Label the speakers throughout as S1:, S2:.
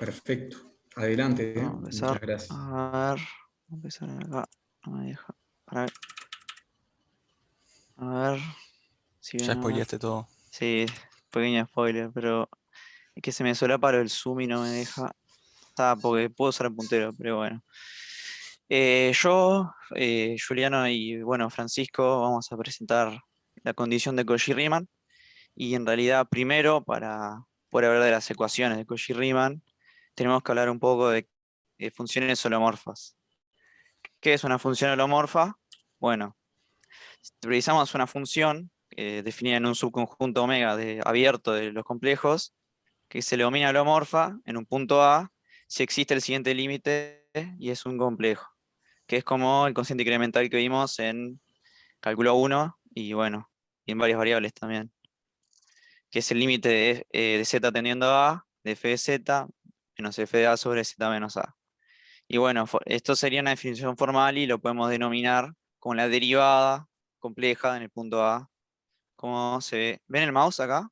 S1: Perfecto. Adelante,
S2: Vamos a
S1: muchas
S2: empezar.
S1: gracias.
S2: A ver. Vamos a empezar acá. No me deja. A ver. Si
S3: Ya
S2: bien, a ver.
S3: spoileaste todo.
S2: Sí, pequeño spoiler, pero es que se me solapa el zoom y no me deja. Está, porque puedo usar el puntero, pero bueno. Yo, Juliano y bueno, Francisco, vamos a presentar la condición de Cauchy-Riemann. Y en realidad, primero, para poder hablar de las ecuaciones de Cauchy-Riemann, tenemos que hablar un poco de funciones holomorfas. ¿Qué es una función holomorfa? Bueno, si revisamos una función definida en un subconjunto omega abierto de los complejos, que se le denomina holomorfa en un punto A, si existe el siguiente límite y es un complejo, que es como el cociente incremental que vimos en cálculo 1 y bueno, y en varias variables también, que es el límite de z tendiendo a A, de f de z, menos f de A sobre z menos A. Y bueno, esto sería una definición formal y lo podemos denominar como la derivada compleja en el punto A. ¿Cómo se ve? ¿Ven el mouse acá?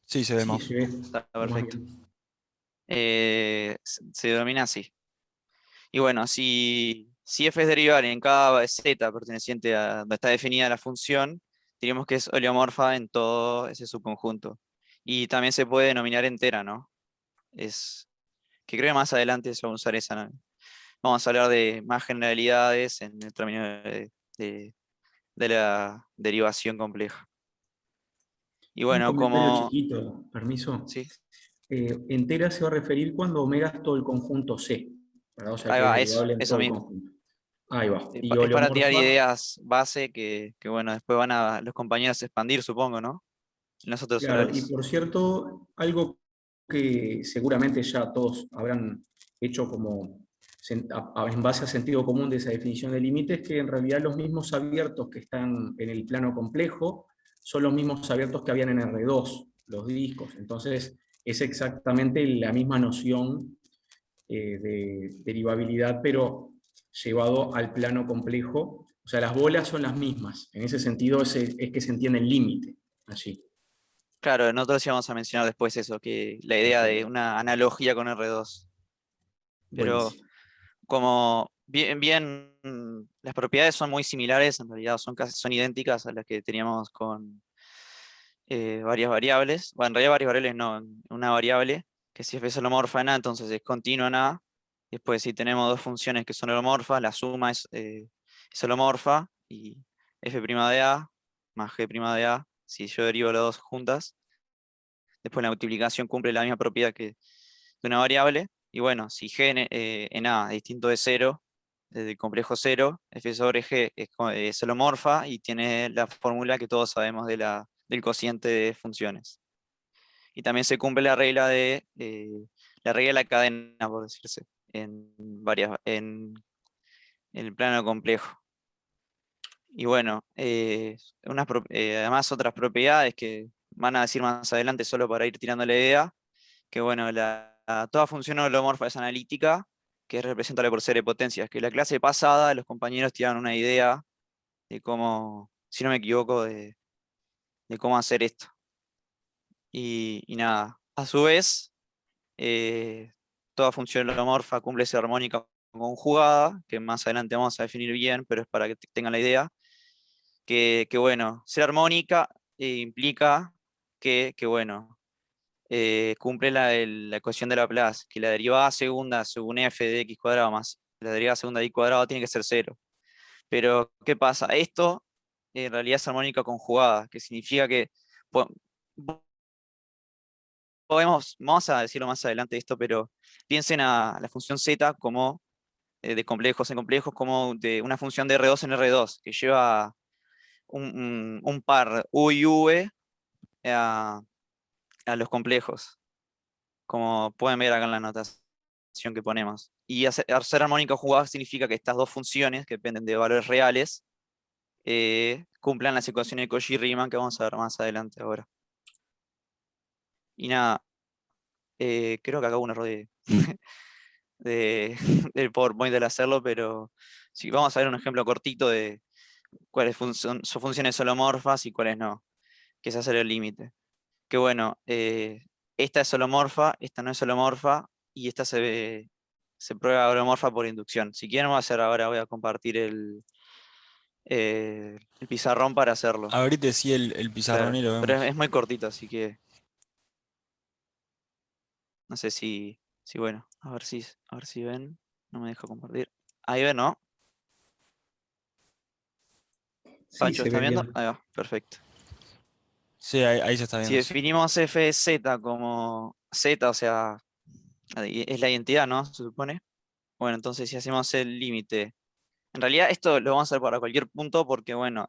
S3: Sí, se ve el
S1: Sí,
S3: mouse.
S1: se ve.
S2: Está
S1: Lo más
S2: perfecto.
S1: bien.
S2: Se denomina así. Y bueno, si f es derivable en cada z perteneciente a donde está definida la función, diríamos que es oleomorfa en todo ese subconjunto. Y también se puede denominar entera, ¿no? Que creo que más adelante se va a usar esa, ¿no? Vamos a hablar de más generalidades en el término de- de la derivación compleja. Y
S1: Un
S2: bueno,
S1: comentario
S2: como...
S1: chiquito, permiso.
S2: Sí,
S1: Entera se va a referir cuando omega es todo el conjunto C, ¿verdad? O sea
S2: ahí
S1: que es
S2: va,
S1: derivable en
S2: eso
S1: todo el
S2: mismo.
S1: conjunto. Ahí va. Y
S2: Es para tirar
S1: oleomorfa.
S2: ideas base que bueno, después van a los compañeros a expandir, supongo, ¿no? En los otros
S1: Claro, y
S2: horarios.
S1: por cierto, algo que seguramente ya todos habrán hecho como en base a sentido común de esa definición de límite, es que en realidad los mismos abiertos que están en el plano complejo son los mismos abiertos que habían en R2, los discos. Entonces, es exactamente la misma noción de derivabilidad, pero llevado al plano complejo. O sea, las bolas son las mismas. En ese sentido es que se entiende el límite allí.
S2: Claro, nosotros sí vamos a mencionar después eso, que la idea de
S1: Perfecto.
S2: una analogía con R2. Pero
S1: Buenísimo.
S2: como las propiedades son muy similares, en realidad son idénticas a las que teníamos con varias variables. Bueno, en realidad varias variables no, una variable, que si f es holomorfa en A, entonces es continua en A. Después si tenemos dos funciones que son holomorfas, la suma es holomorfa y f' de A más g' de A, si yo derivo las dos juntas. Después la multiplicación cumple la misma propiedad que de una variable. Y bueno, si g en A es distinto de 0, del complejo 0, f sobre g es holomorfa y tiene la fórmula que todos sabemos del cociente de funciones. Y también se cumple la regla de la cadena, por decirse, en el plano complejo. Y bueno, además otras propiedades que van a decir más adelante solo para ir tirando la idea, que bueno, toda función holomorfa es analítica, que es representable por serie de potencias, que la clase pasada los compañeros tiraron una idea de cómo, si no me equivoco, de cómo hacer esto. Y nada, a su vez, eh, toda función holomorfa cumple esa armónica conjugada, que más adelante vamos a definir bien, pero es para que tengan la idea, que bueno, ser armónica implica bueno, cumple la ecuación de Laplace, que la derivada segunda según f de x cuadrado más la derivada segunda de y cuadrado tiene que ser cero. Pero, ¿qué pasa? Esto en realidad es armónica conjugada, que significa que po- vamos a decirlo más adelante esto, pero piensen a la función z como de complejos en complejos, como de una función de R2 en R2, que lleva un par u y v a, a los complejos, como pueden ver acá en la notación que ponemos. Y hacer armónica jugada significa que estas dos funciones, que dependen de valores reales, cumplan las ecuaciones de Cauchy-Riemann que vamos a ver más adelante ahora. Y nada, creo que acá hubo un error del PowerPoint al hacerlo, pero sí, vamos a ver un ejemplo cortito de cuáles son funciones holomorfas y cuáles no, que es hacer el límite. Que bueno, esta es holomorfa, esta no es holomorfa, y esta se prueba holomorfa por inducción. Si quieren, voy a compartir el pizarrón para hacerlo.
S3: Ahorita sí el pizarrón
S2: Claro,
S3: y lo
S2: pero
S3: vemos.
S2: es muy cortito, así que no sé si bueno, a ver si ven. No me deja compartir. Ahí ven, ¿no?
S1: Sí,
S2: Pancho,
S1: se
S2: ¿están
S1: ve
S2: viendo?
S1: bien.
S2: Ahí va, perfecto.
S3: Sí, ahí se está
S2: Si
S3: viendo, sí.
S2: definimos f de z como z, o sea, es la identidad, ¿no? Se supone. Bueno, entonces si hacemos el límite. En realidad esto lo vamos a hacer para cualquier punto porque, bueno,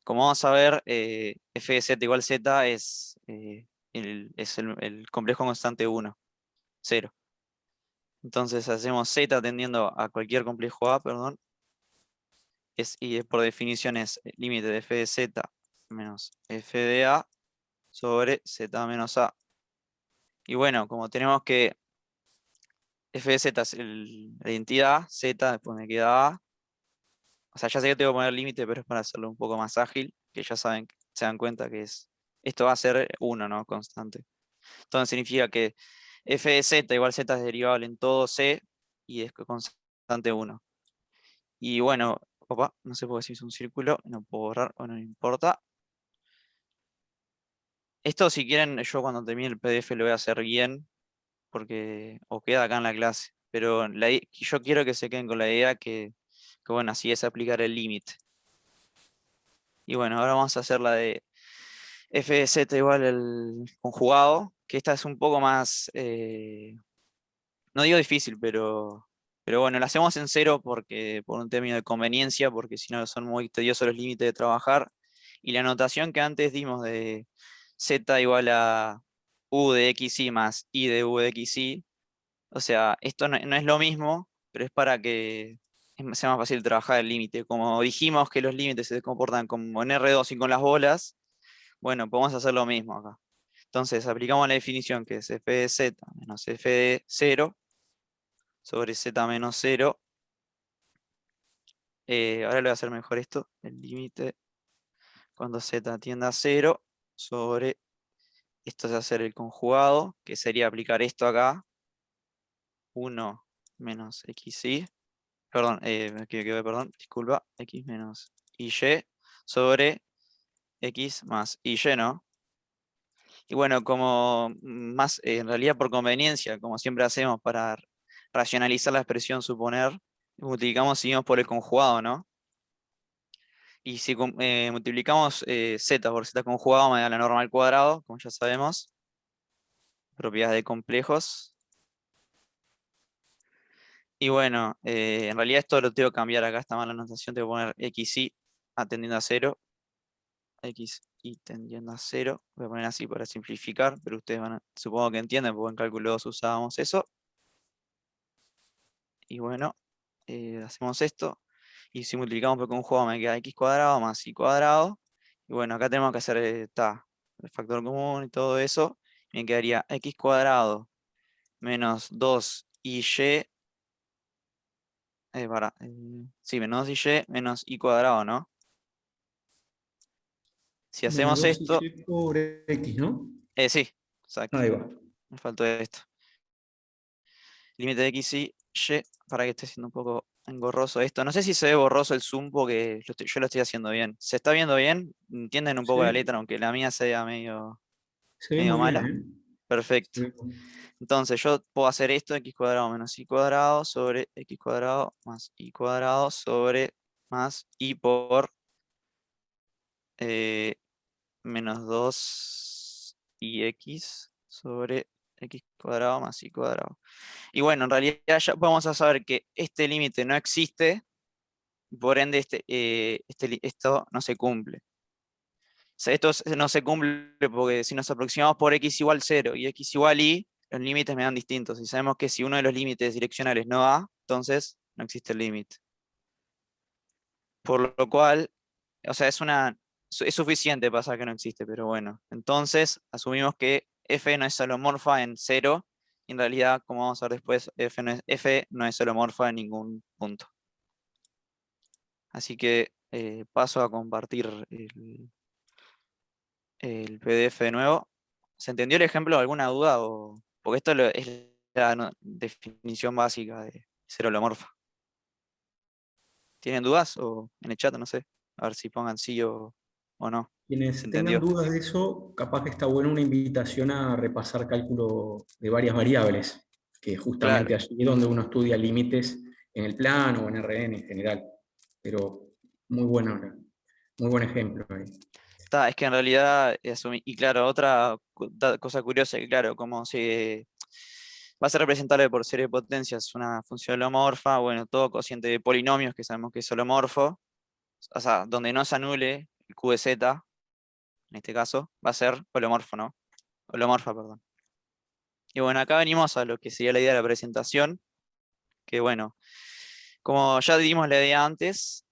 S2: como vamos a ver, f de z igual z es el complejo constante 1, 0. Entonces hacemos z tendiendo a cualquier complejo a, perdón. Y por definición es límite de f de z menos f de a sobre z menos a. Y bueno, como tenemos que f de z es la identidad, z, después me queda a. O sea, ya sé que tengo que poner límite, pero es para hacerlo un poco más ágil, que ya saben, se dan cuenta que esto va a ser 1, ¿no? Constante. Entonces significa que f de z igual z es derivable en todo c y es constante 1. Y bueno, opa, no sé por qué se hizo un círculo, no puedo borrar, bueno, no importa. Esto si quieren, yo cuando termine el PDF lo voy a hacer bien, porque o queda acá en la clase. Pero yo quiero que se queden con la idea que bueno, así es aplicar el límite. Y bueno, ahora vamos a hacer la de f de z igual el conjugado, que esta es un poco más, no digo difícil, pero bueno, la hacemos en cero por un término de conveniencia, porque si no son muy tediosos los límites de trabajar. Y la notación que antes dimos de z igual a u de xy más y de u de xy, o sea, esto no es lo mismo, pero es para que sea más fácil trabajar el límite. Como dijimos que los límites se comportan como en R2 y con las bolas, bueno, podemos hacer lo mismo acá. Entonces aplicamos la definición que es f de z menos f de 0 sobre z menos 0. Ahora le voy a hacer mejor esto, el límite cuando z tiende a 0 sobre, esto es hacer el conjugado, que sería aplicar esto acá, 1 menos xy, perdón, me equivoqué, perdón, disculpa, x menos y sobre x más y, ¿no? Y bueno, como más, en realidad por conveniencia, como siempre hacemos para racionalizar la expresión suponer, multiplicamos, seguimos por el conjugado, ¿no? Y si multiplicamos z por z conjugado, me da la norma al cuadrado, como ya sabemos. Propiedades de complejos. Y bueno, en realidad esto lo tengo que cambiar acá, está mal la notación, tengo que poner xy atendiendo a 0. Xy tendiendo a 0. Voy a poner así para simplificar, pero ustedes supongo que entienden, porque en cálculo 2 usábamos eso. Y bueno, hacemos esto. Y si multiplicamos por conjugado me queda x cuadrado más y cuadrado. Y bueno, acá tenemos que hacer el factor común y todo eso. Y me quedaría x cuadrado menos 2y. Sí, menos 2y menos y cuadrado, ¿no? Si
S1: Menos
S2: hacemos
S1: 2
S2: esto,
S1: y por x, ¿no?
S2: sí, exacto.
S1: Ahí va.
S2: Me faltó esto. Límite de x y para que esté siendo un poco engorroso esto. No sé si se ve borroso el zoom porque yo lo estoy haciendo bien. ¿Se está viendo bien? ¿Entienden un poco la
S1: Sí,
S2: letra, aunque la mía sea
S1: se ve
S2: medio
S1: muy bien,
S2: mala?
S1: ¿eh?
S2: Perfecto.
S1: Se ve-
S2: Entonces yo puedo hacer esto, x cuadrado menos y cuadrado sobre x cuadrado más y cuadrado sobre más y por eh, menos 2 y x sobre x cuadrado más y cuadrado. Y bueno, en realidad ya vamos a saber que este límite no existe, por ende esto no se cumple. O sea, no se cumple porque si nos aproximamos por x igual 0 y x igual y, los límites me dan distintos. Y sabemos que si uno de los límites direccionales no da, entonces no existe el límite. Por lo cual, o sea, es suficiente pasar que no existe, pero bueno. Entonces, asumimos que f no es holomorfa en 0, y en realidad, como vamos a ver después, f no es holomorfa en ningún punto. Así que paso a compartir el PDF de nuevo. ¿Se entendió el ejemplo? ¿Alguna duda? Porque esto es la definición básica de ser holomorfa. ¿Tienen dudas? O en el chat, no sé. A ver si pongan sí o no. ¿Se
S1: Quienes tengan
S2: entendió?
S1: dudas de eso, capaz que está buena una invitación a repasar cálculo de varias variables, que justamente
S2: Claro.
S1: allí es donde uno estudia límites en el plano o en RN en general. Pero muy bueno, muy buen ejemplo ahí.
S2: Es que en realidad, y claro, otra cosa curiosa, que claro, como se va a ser representable por serie de potencias una función holomorfa, bueno, todo cociente de polinomios que sabemos que es holomorfo, o sea, donde no se anule el Q de Z, en este caso, va a ser holomorfo, ¿no? Holomorfa, perdón. Y bueno, acá venimos a lo que sería la idea de la presentación, que bueno, como ya dimos la idea antes,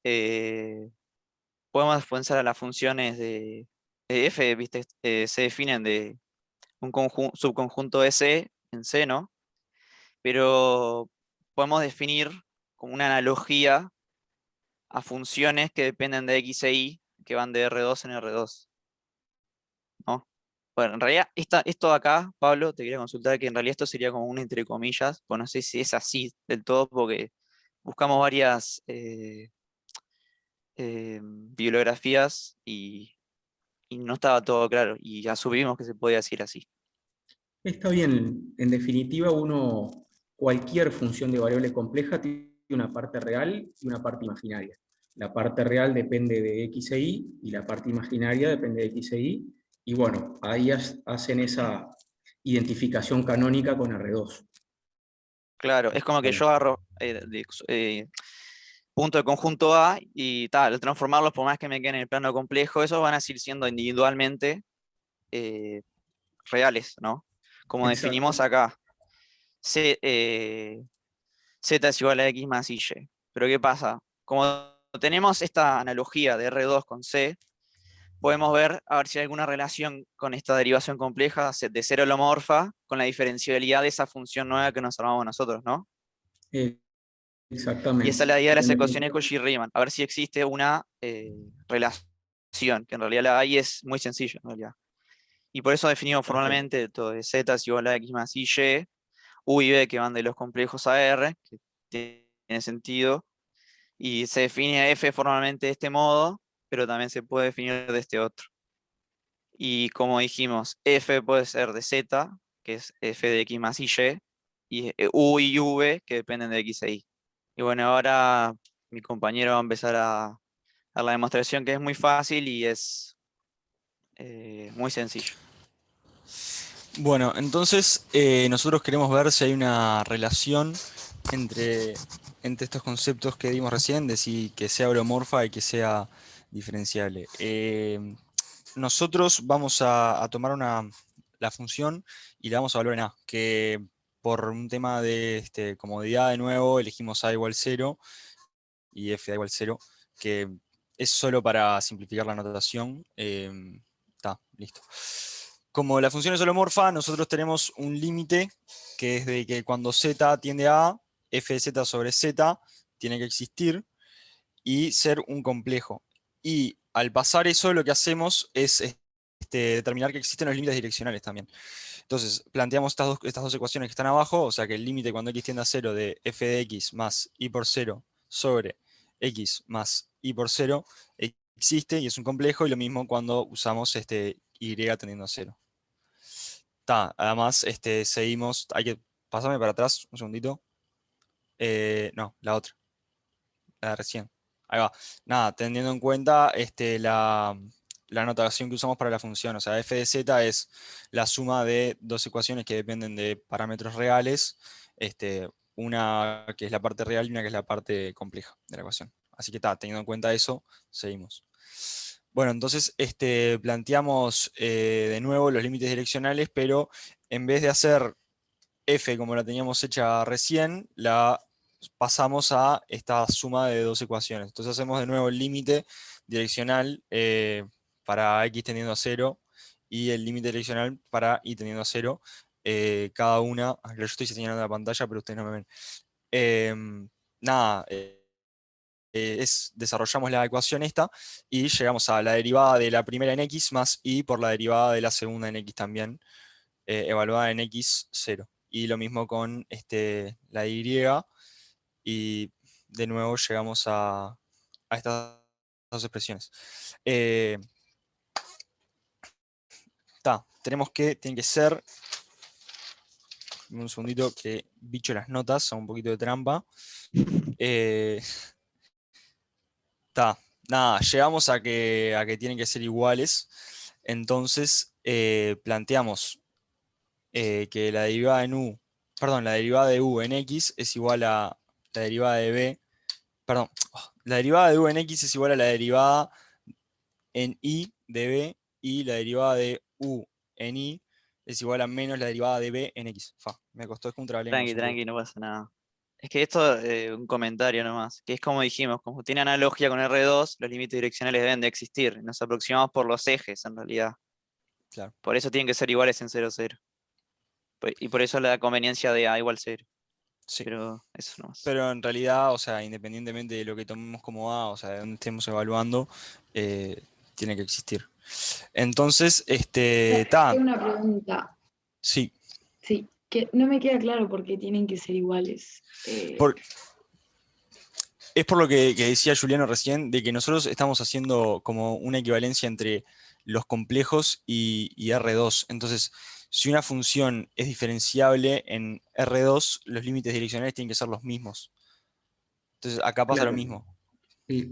S2: podemos pensar a las funciones de f, ¿viste? Se definen de un subconjunto de C en seno, pero podemos definir como una analogía a funciones que dependen de x e y, que van de R2 en R2, ¿no? Bueno, en realidad, esto de acá, Pablo, te quería consultar que en realidad esto sería como un entre comillas, pues no sé si es así del todo, porque buscamos varias bibliografías y no estaba todo claro, y asumimos que se podía decir así.
S1: Está bien, en definitiva, cualquier función de variable compleja tiene una parte real y una parte imaginaria. La parte real depende de x e y la parte imaginaria depende de x e y. Y bueno, ahí hacen esa identificación canónica con R2.
S2: Claro, es como que yo agarro punto de conjunto A y tal, al transformarlos, por más que me queden en el plano complejo, esos van a seguir siendo individualmente eh, reales, ¿no? Como definimos
S1: Exacto.
S2: acá, Z es igual a X más Y. Pero ¿qué pasa? Como tenemos esta analogía de R2 con C, podemos ver a ver si hay alguna relación con esta derivación compleja de ser holomorfa con la diferenciabilidad de esa función nueva que nos armamos nosotros, ¿no?
S1: Eh,
S2: Y esa es
S1: exactamente.
S2: la idea de las
S1: En
S2: ecuaciones
S1: definitiva,
S2: Cauchy-Riemann, a ver si existe una relación, que en realidad la hay, es muy sencillo en realidad. Y por eso definimos
S1: perfecto.
S2: formalmente todo de Z es igual a X más Y, U y B que van de los complejos a R, que tiene sentido, y se define a F formalmente de este modo, pero también se puede definir de este otro. Y como dijimos, F puede ser de Z, que es F de X más y U y V, que dependen de X e Y. Y bueno, ahora mi compañero va a empezar a dar la demostración, que es muy fácil y es muy sencillo.
S3: Bueno, entonces nosotros queremos ver si hay una relación entre, entre estos conceptos que dimos recién, de si que sea holomorfa y que sea diferenciable. Nosotros vamos a tomar la función y la vamos a evaluar en A, que por un tema de comodidad de nuevo elegimos A igual 0 y F da igual 0, que es solo para simplificar la notación. Está, listo. Como la función es holomorfa, nosotros tenemos un límite que es de que cuando z tiende a A, f de z sobre z tiene que existir y ser un complejo. Y al pasar eso, lo que hacemos es determinar que existen los límites direccionales también. Entonces, planteamos estas dos ecuaciones que están abajo, o sea que el límite cuando x tiende a 0 de f de x más y por 0 sobre x más y por 0 existe y es un complejo, y lo mismo cuando usamos y tendiendo a 0. Además, seguimos, hay que pasarme para atrás un segundito. No, la otra, la de recién. Ahí va. Nada, teniendo en cuenta la notación que usamos para la función. O sea, f de z es la suma de dos ecuaciones que dependen de parámetros reales. Una que es la parte real y una que es la parte compleja de la ecuación. Así que teniendo en cuenta eso, seguimos. Bueno, entonces planteamos de nuevo los límites direccionales, pero en vez de hacer f como la teníamos hecha recién, la pasamos a esta suma de dos ecuaciones. Entonces hacemos de nuevo el límite direccional para x tendiendo a 0 y el límite direccional para y tendiendo a 0. Cada una, yo, yo, estoy señalando la pantalla, pero ustedes no me ven. Nada, desarrollamos la ecuación esta y llegamos a la derivada de la primera en x más y por la derivada de la segunda en x también, evaluada en x0. Y lo mismo con la y, y de nuevo llegamos a estas dos expresiones. Tenemos que, tiene que ser, un segundito que bicho las notas, son un poquito de trampa. Nada, llegamos a que tienen que ser iguales. Entonces planteamos que la derivada en u, perdón, la derivada de u en x es igual a la derivada de b, perdón, la derivada de u en x es igual a la derivada en y de b, y la derivada de u en y es igual a menos la derivada de b en x. Me costó descontralenguas un poco.
S2: Tranqui, no pasa nada. Es que esto, un comentario nomás, que es como dijimos, como tiene analogía con R2, los límites direccionales deben de existir. Nos aproximamos por los ejes, en realidad.
S3: Claro.
S2: Por eso tienen que ser iguales en 0, 0. Y por eso la conveniencia de A igual 0.
S3: Sí.
S2: Pero eso nomás.
S3: Pero en realidad, o sea, independientemente de lo que tomemos como A, o sea, de donde estemos evaluando, tiene que existir. Entonces,
S4: Tengo una pregunta.
S3: Sí.
S4: Sí, que no me queda claro por qué tienen que ser iguales.
S3: Es por lo que decía Juliano recién, de que nosotros estamos haciendo como una equivalencia entre los complejos y R2. Entonces, si una función es diferenciable en R2, los límites direccionales tienen que ser los mismos. Entonces, acá pasa lo mismo.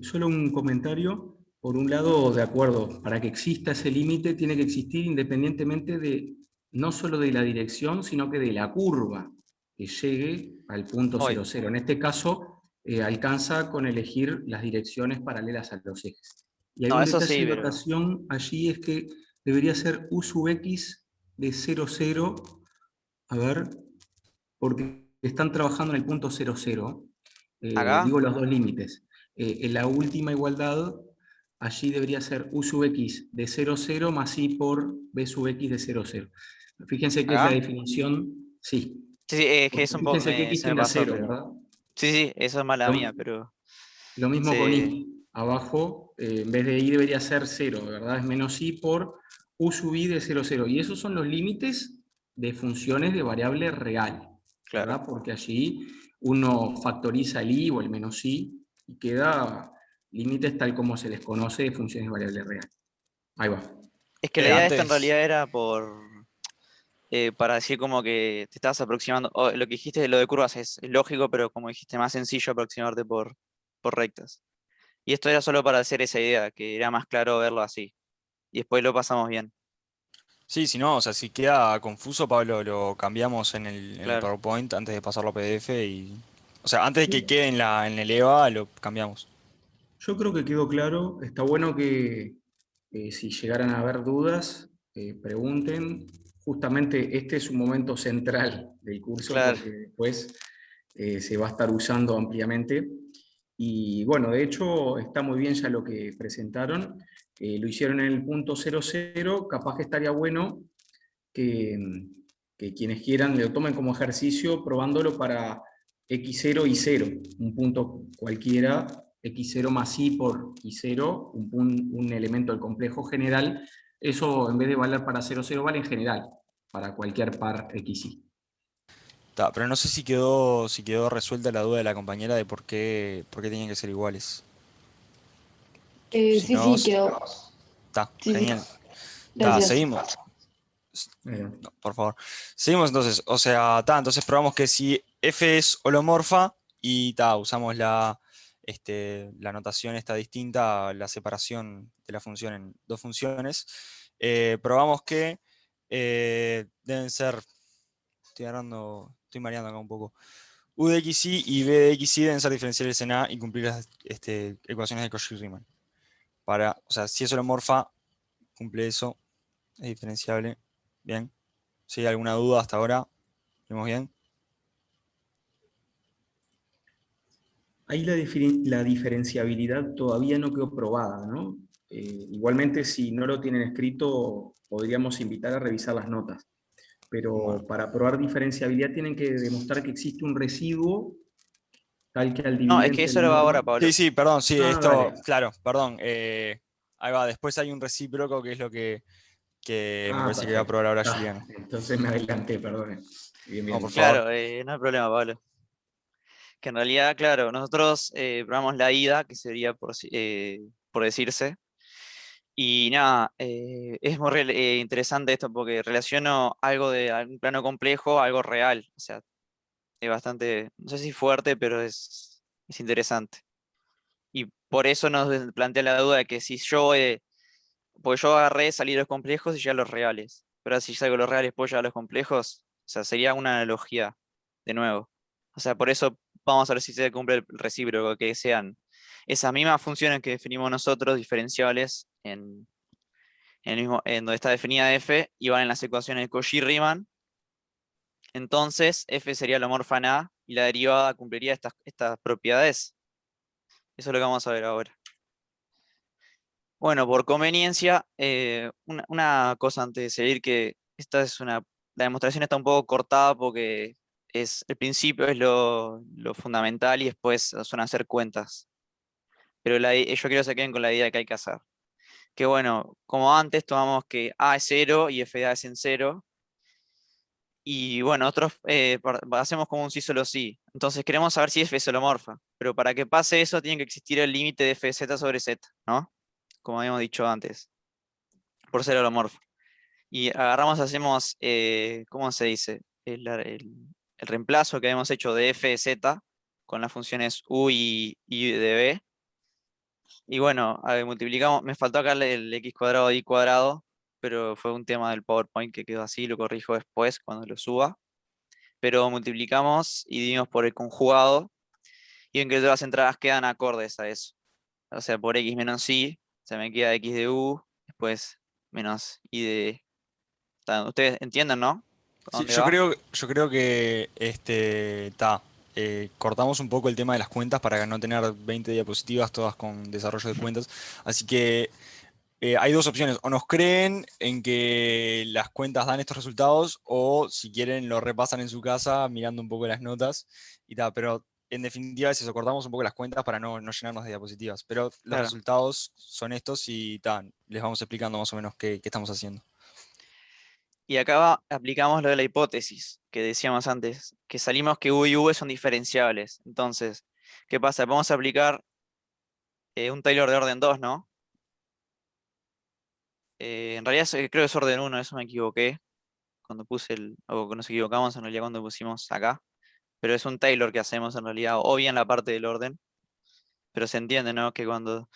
S1: Solo un comentario. Por un lado, de acuerdo, para que exista ese límite tiene que existir independientemente de no solo de la dirección, sino que de la curva que llegue al punto 0, 0. En este caso, alcanza con elegir las direcciones paralelas a los ejes. Y hay un detalle de notación allí, es que debería ser u sub x de 0, 0, a ver, porque están trabajando en el punto 0, 0. Digo los dos límites. En la última igualdad, allí debería ser u sub x de 0, 0 más i por b sub x de 0, 0. Fíjense que es la definición, sí.
S2: Sí, es que es un poco,
S1: fíjense que x
S2: se me
S1: tiende a
S2: pasó,
S1: 0,
S2: pero...
S1: ¿verdad?
S2: Sí, eso es mala mía, pero...
S1: Lo mismo con i. Abajo, en vez de i debería ser 0, ¿verdad? Es menos i por u sub i de 0, 0. Y esos son los límites de funciones de variable real, ¿verdad?
S2: Claro.
S1: Porque allí uno factoriza el i o el menos i y queda límites tal como se les conoce de funciones de variable real. Ahí va.
S2: Es que la idea de esto en realidad era para decir como que te estabas aproximando, lo que dijiste de lo de curvas es lógico, pero como dijiste, más sencillo aproximarte por rectas. Y esto era solo para hacer esa idea, que era más claro verlo así. Y después lo pasamos bien.
S3: Sí, si no, o sea, si queda confuso, Pablo, lo cambiamos en el
S2: Claro.
S3: PowerPoint antes de pasarlo a PDF y... O sea, antes de que quede en el EVA, lo cambiamos.
S1: Yo creo que quedó claro. Está bueno que si llegaran a haber dudas, pregunten. Justamente este es un momento central del curso,
S2: Claro.
S1: porque después se va a estar usando ampliamente. Y bueno, de hecho está muy bien ya lo que presentaron. Lo hicieron en el punto 0, 0. Capaz que estaría bueno que quienes quieran lo tomen como ejercicio probándolo para x0 y 0, un punto cualquiera, x0 más i por y0, un elemento del complejo general. Eso en vez de valer para 0, 0 vale en general, para cualquier par xy.
S3: Pero no sé si quedó resuelta la duda de la compañera de por qué tenían que ser iguales.
S4: Sí, quedó. Sí,
S3: genial.
S4: Gracias.
S3: Seguimos. No, por favor. Seguimos entonces. O sea, entonces probamos que si f es holomorfa y usamos la notación esta distinta, la separación de la función en dos funciones, probamos que deben ser, estoy mareando acá un poco, u de xy y b de xy deben ser diferenciales en A y cumplir las ecuaciones de Cauchy-Riemann. O sea, si es holomorfa, cumple eso, es diferenciable. Bien. ¿Sí? ¿Alguna duda hasta ahora? ¿Vemos bien?
S1: Ahí la diferenciabilidad todavía no quedó probada, ¿no? Igualmente, si no lo tienen escrito, podríamos invitar a revisar las notas. Pero
S3: Bueno.
S1: para probar diferenciabilidad tienen que demostrar que existe un residuo tal que al
S2: No, es
S1: dividente
S2: que
S1: de
S2: eso
S1: la
S2: lo va ahora,
S1: norma.
S2: Pablo.
S3: Sí, sí, perdón, sí,
S1: Ah,
S3: esto,
S1: dale.
S3: claro, perdón. Ahí va, después hay un recíproco que es lo que me
S1: Ah,
S3: parece que va a
S1: perfecto.
S3: probar ahora
S1: Ah,
S3: Juliano.
S1: entonces me adelanté, perdón. Bien,
S3: No, por
S1: bien.
S3: favor.
S2: Claro, no hay problema, Pablo. Que en realidad, claro, nosotros probamos la ida, que sería por decirse. Y nada, es muy interesante esto porque relaciono algo de algún plano complejo a algo real. O sea, es bastante, no sé si fuerte, pero es interesante. Y por eso nos plantea la duda de que si yo, porque yo agarré salir de los complejos y ya a los reales. Pero si salgo de los reales, puedo llegar a los complejos. O sea, sería una analogía, de nuevo. O sea, por eso vamos a ver si se cumple el recíproco, que sean esas mismas funciones que definimos nosotros, diferenciales, en donde está definida f, y van en las ecuaciones de Cauchy-Riemann. Entonces, f sería la morfa en A, y la derivada cumpliría estas propiedades. Eso es lo que vamos a ver ahora. Bueno, por conveniencia, una cosa antes de seguir, que la demostración está un poco cortada porque el principio es lo fundamental y después son hacer cuentas. Pero yo quiero que se queden con la idea que hay que hacer. Que bueno, como antes tomamos que A es 0 y f de A es en 0. Y bueno, nosotros hacemos como un sí solo sí. Entonces queremos saber si f es holomorfa. Pero para que pase eso tiene que existir el límite de f de z sobre z, ¿no? Como habíamos dicho antes, por ser holomorfa. Y agarramos, hacemos, ¿cómo se dice? El reemplazo que habíamos hecho de f de z con las funciones u y de b. Y bueno, multiplicamos, me faltó acá el x cuadrado y cuadrado, pero fue un tema del PowerPoint que quedó así, lo corrijo después cuando lo suba. Pero multiplicamos y dividimos por el conjugado, y ven que todas las entradas quedan acordes a eso. O sea, por x menos y, se me queda x de u, después menos y de... Ustedes entienden, ¿no? ¿Por
S3: Sí,
S2: dónde va?
S3: yo creo que cortamos un poco el tema de las cuentas para no tener 20 diapositivas todas con desarrollo de cuentas. Así que hay dos opciones. O nos creen en que las cuentas dan estos resultados, o si quieren lo repasan en su casa mirando un poco las notas y tal. Pero en definitiva es eso, cortamos un poco las cuentas para no llenarnos de diapositivas. Pero los
S2: Claro.
S3: resultados son estos y les vamos explicando más o menos qué estamos haciendo.
S2: Y acá aplicamos lo de la hipótesis que decíamos antes, que salimos que u y v son diferenciables. Entonces, ¿qué pasa? Vamos a aplicar un Taylor de orden 2, ¿no? En realidad creo que es orden 1, eso me equivoqué cuando puse o que nos equivocamos en realidad cuando pusimos acá. Pero es un Taylor que hacemos en realidad, o bien la parte del orden. Pero se entiende, ¿no? Que cuando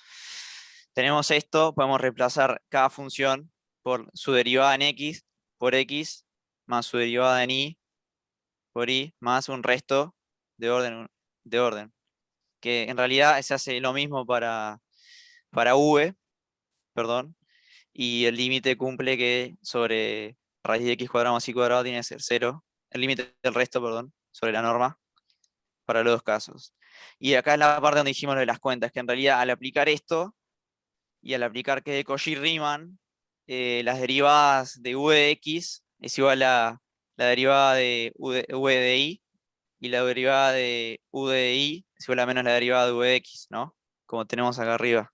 S2: tenemos esto, podemos reemplazar cada función por su derivada en x por x, más su derivada en y por y, más un resto de orden. Que en realidad se hace lo mismo para v, perdón, y el límite cumple que sobre raíz de x cuadrado más y cuadrado tiene que ser 0, el límite del resto, perdón, sobre la norma, para los dos casos. Y acá es la parte donde dijimos lo de las cuentas, que en realidad al aplicar esto, y al aplicar que de Cauchy-Riemann, las derivadas de v de x es igual a la derivada de v de y, y la derivada de u de y es igual a menos la derivada de v de x, ¿no? Como tenemos acá arriba.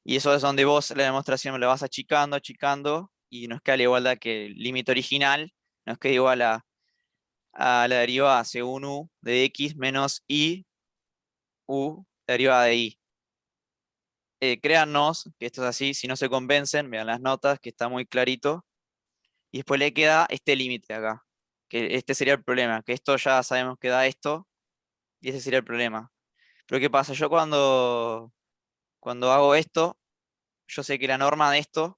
S2: Y eso es donde vos la demostración la vas achicando, achicando, y nos queda la igualdad que el límite original nos queda igual a la derivada según u de x menos y u derivada de y. Créannos que esto es así, si no se convencen, vean las notas, que está muy clarito. Y después le queda este límite acá, que este sería el problema, que esto ya sabemos que da esto, y ese sería el problema. Pero ¿qué pasa? Yo cuando hago esto, yo sé que la norma de esto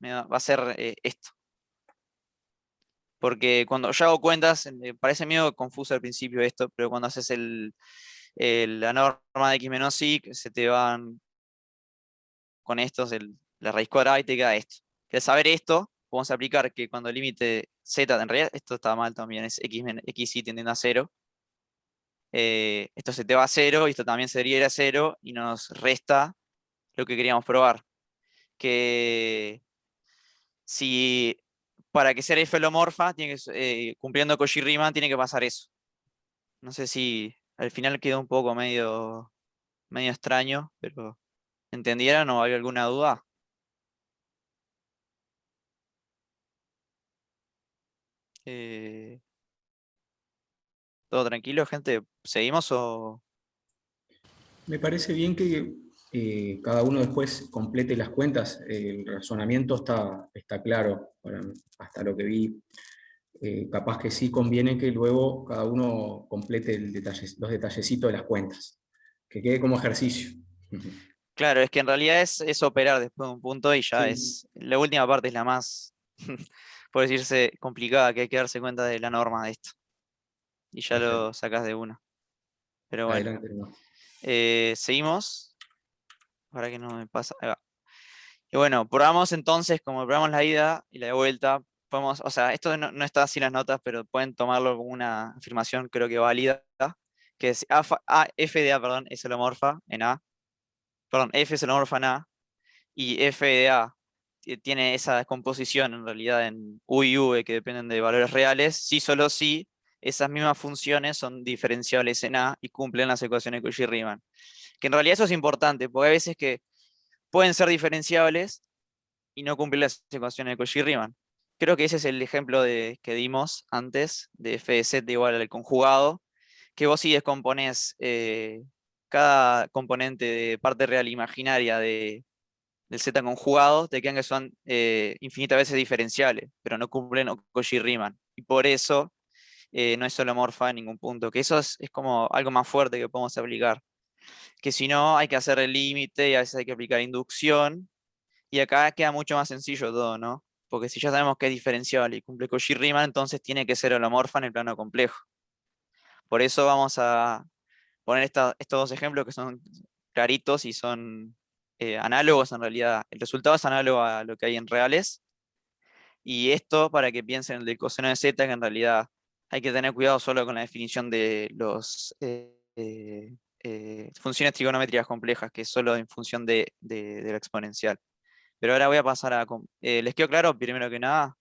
S2: va a ser esto. Porque cuando yo hago cuentas, parece medio confuso al principio esto, pero cuando haces la norma de x menos y, que se te van con estos, la raíz cuadrada y te queda esto. ¿Quieres saber esto? Vamos a aplicar que cuando el límite z, en realidad esto está mal también, es x y tendiendo a 0. Esto se te va a 0 y esto también se debería ir a 0 y nos resta lo que queríamos probar. Que si para que sea f holomorfa, cumpliendo Cauchy-Riemann, tiene que pasar eso. No sé si al final quedó un poco medio extraño, pero ¿entendieron o hay alguna duda? Eh, ¿Todo tranquilo, gente? ¿Seguimos o...?
S1: Me parece bien que cada uno después complete las cuentas. El razonamiento está claro, hasta lo que vi. Capaz que sí conviene que luego cada uno complete los detallecitos de las cuentas, que quede como ejercicio.
S2: Claro, es que en realidad es operar después de un punto y ya
S1: Sí,
S2: es... La última parte es la más, por decirse, complicada, que hay que darse cuenta de la norma de esto. Y ya
S1: perfecto.
S2: lo sacas de una. Pero bueno,
S1: Adelante, hermano.
S2: seguimos. Para que no me pasa. Ahí va. Y bueno, probamos entonces, como probamos la ida y la de vuelta, podemos, o sea, esto no está así en las notas, pero pueden tomarlo como una afirmación, creo que válida, que es f de A, perdón, es holomorfa en A, perdón, F es holomorfa en A, y F de A tiene esa descomposición en realidad en U y V que dependen de valores reales, si solo si esas mismas funciones son diferenciables en A y cumplen las ecuaciones de Cauchy-Riemann. Que en realidad eso es importante, porque hay veces que pueden ser diferenciables y no cumplir las ecuaciones de Cauchy-Riemann. Creo que ese es el ejemplo que dimos antes de f de z igual al conjugado, que vos si descomponés cada componente de parte real imaginaria del z conjugado, te quedan que son infinitas veces diferenciables, pero no cumplen Cauchy-Riemann. Y por eso no es holomorfa en ningún punto, que eso es como algo más fuerte que podemos aplicar. Que si no, hay que hacer el límite y a veces hay que aplicar inducción, y acá queda mucho más sencillo todo, ¿no? Porque si ya sabemos que es diferenciable y cumple Cauchy-Riemann, entonces tiene que ser holomorfa en el plano complejo. Por eso vamos a poner estos dos ejemplos que son claritos y son análogos en realidad. El resultado es análogo a lo que hay en reales. Y esto para que piensen el del coseno de z, que en realidad hay que tener cuidado solo con la definición de los funciones trigonométricas complejas, que es solo en función de la exponencial. Pero ahora voy a pasar a... ¿les quedó claro, primero que nada,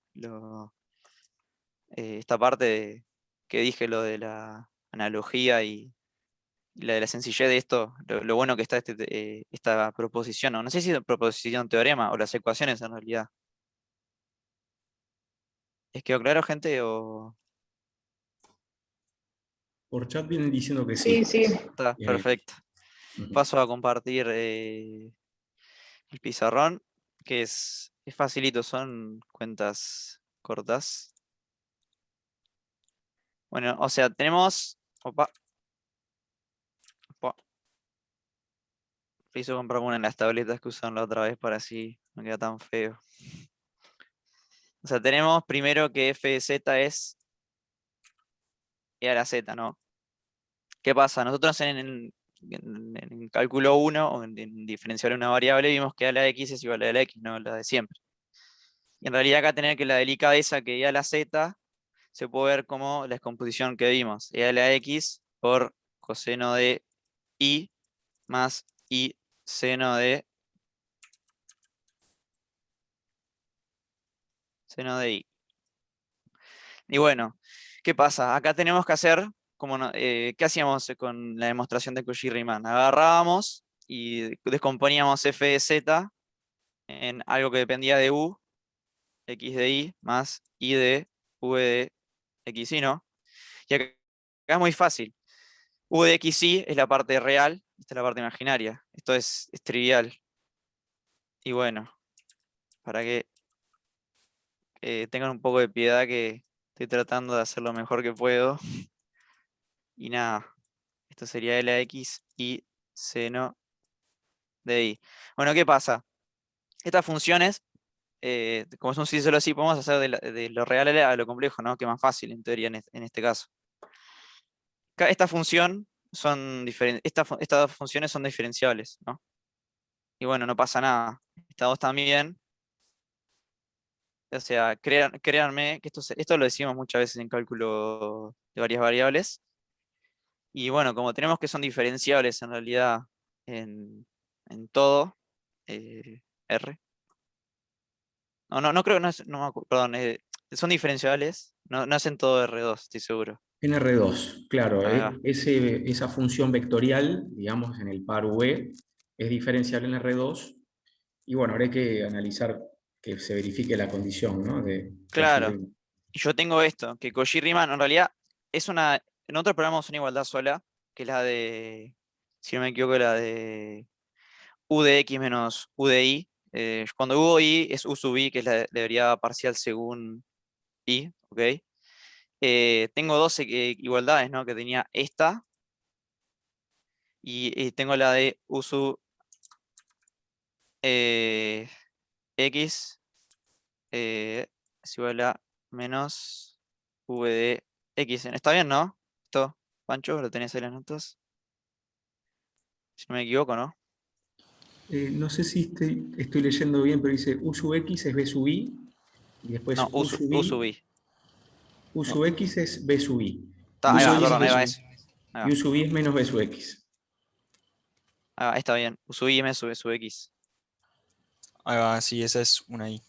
S2: esta parte que dije, lo de la analogía y la de la sencillez de esto, lo bueno que está esta proposición, o no sé si es proposición teorema o las ecuaciones en realidad? ¿Les quedó claro, gente? O...
S1: Por chat vienen diciendo que
S4: Sí,
S1: sí.
S4: sí.
S2: Está
S1: Eh,
S2: perfecto.
S1: ujú.
S2: Paso a compartir el pizarrón, que es facilito, son cuentas cortas. Bueno, o sea, tenemos... Opa, opa. Hizo comprar una en las tabletas que usaron la otra vez para así no queda tan feo. O sea, tenemos primero que f de z es e a la z, ¿no? ¿Qué pasa? Nosotros en cálculo 1, o en diferenciar una variable, vimos que a la x es igual a la x, no la de siempre. Y en realidad acá tener que la delicadeza que e a la z se puede ver como la descomposición que vimos. E a la x por coseno de i más i seno de i. Y bueno, ¿qué pasa? Acá tenemos que hacer, como ¿qué hacíamos con la demostración de Cauchy-Riemann? Agarrábamos y descomponíamos f de z en algo que dependía de u, x de y, más y de v de x y, ¿no? Y acá es muy fácil. U de x y es la parte real, esta es la parte imaginaria. Esto es trivial. Y bueno, para que tengan un poco de piedad que estoy tratando de hacer lo mejor que puedo. Y nada. Esto sería L a x y seno de i. Bueno, ¿qué pasa? Estas funciones, como son sí solo así, podemos hacer de lo real a lo complejo, ¿no? Que es más fácil en teoría en este caso. Esta función son estas dos funciones son diferenciables, ¿no? Y bueno, no pasa nada. Estas dos también. O sea, créanme que esto lo decimos muchas veces en cálculo de varias variables. Y bueno, como tenemos que son diferenciables en realidad en todo, R. No creo, no, no perdón, son diferenciables, no hacen todo R2, estoy seguro.
S1: En R2, claro,
S2: Ahí va.
S1: esa función vectorial, digamos, en el par V, es diferenciable en R2, y bueno, ahora hay que analizar que se verifique la condición, ¿no? De
S2: Claro.
S1: Cauchy-Riemann.
S2: Y yo tengo esto, que Cauchy-Riemann en realidad es una. En otros programas es una igualdad sola, que es la de. Si no me equivoco, la de U de X menos U de Y. Cuando U de Y es U sub I, que es la derivada parcial según Y, ¿ok? Tengo dos igualdades, ¿no? Que tenía esta y tengo la de U sub eh, X es igual a menos V de X. ¿Está bien, no? Esto, Pancho, lo tenés ahí en las notas. Si no me equivoco, ¿no?
S1: No sé si estoy leyendo bien, pero dice U sub X es B sub I, y
S2: No,
S1: después U sub
S2: U sub
S1: I,
S2: I.
S1: U sub X es B sub I. Y U
S2: Ahí
S1: sub
S2: va,
S1: I es
S2: perdón,
S1: B
S2: ahí va
S1: sub I.
S2: eso. Ahí
S1: Y
S2: va,
S1: U sub I es menos B sub X.
S2: ahí está bien. U sub I me sub X.
S3: Ahí va, sí, esa es una I.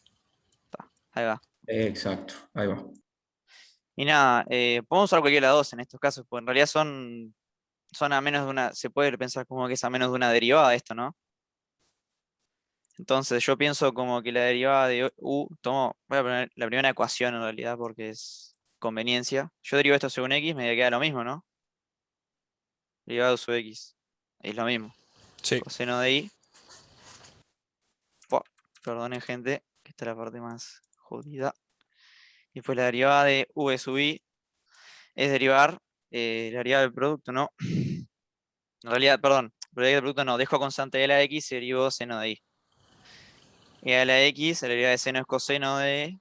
S2: Ahí va.
S1: Exacto, ahí va.
S2: Y nada, podemos usar cualquiera de las dos en estos casos, porque en realidad son a menos de una, se puede pensar como que es a menos de una derivada esto, ¿no? Entonces yo pienso como que la derivada de U, voy a poner la primera ecuación en realidad porque es conveniencia. Yo derivo esto según X, me queda lo mismo, ¿no? Derivada de U sub X, es lo mismo.
S3: Sí.
S2: Coseno de I. Fua, perdonen gente, que esta es la parte más jodida. Y después la derivada de V sub I es derivar la derivada del producto, ¿no? En realidad, perdón, la derivada del producto no, dejo constante de la X y derivo seno de I. Y a la X, la derivada de seno es coseno de.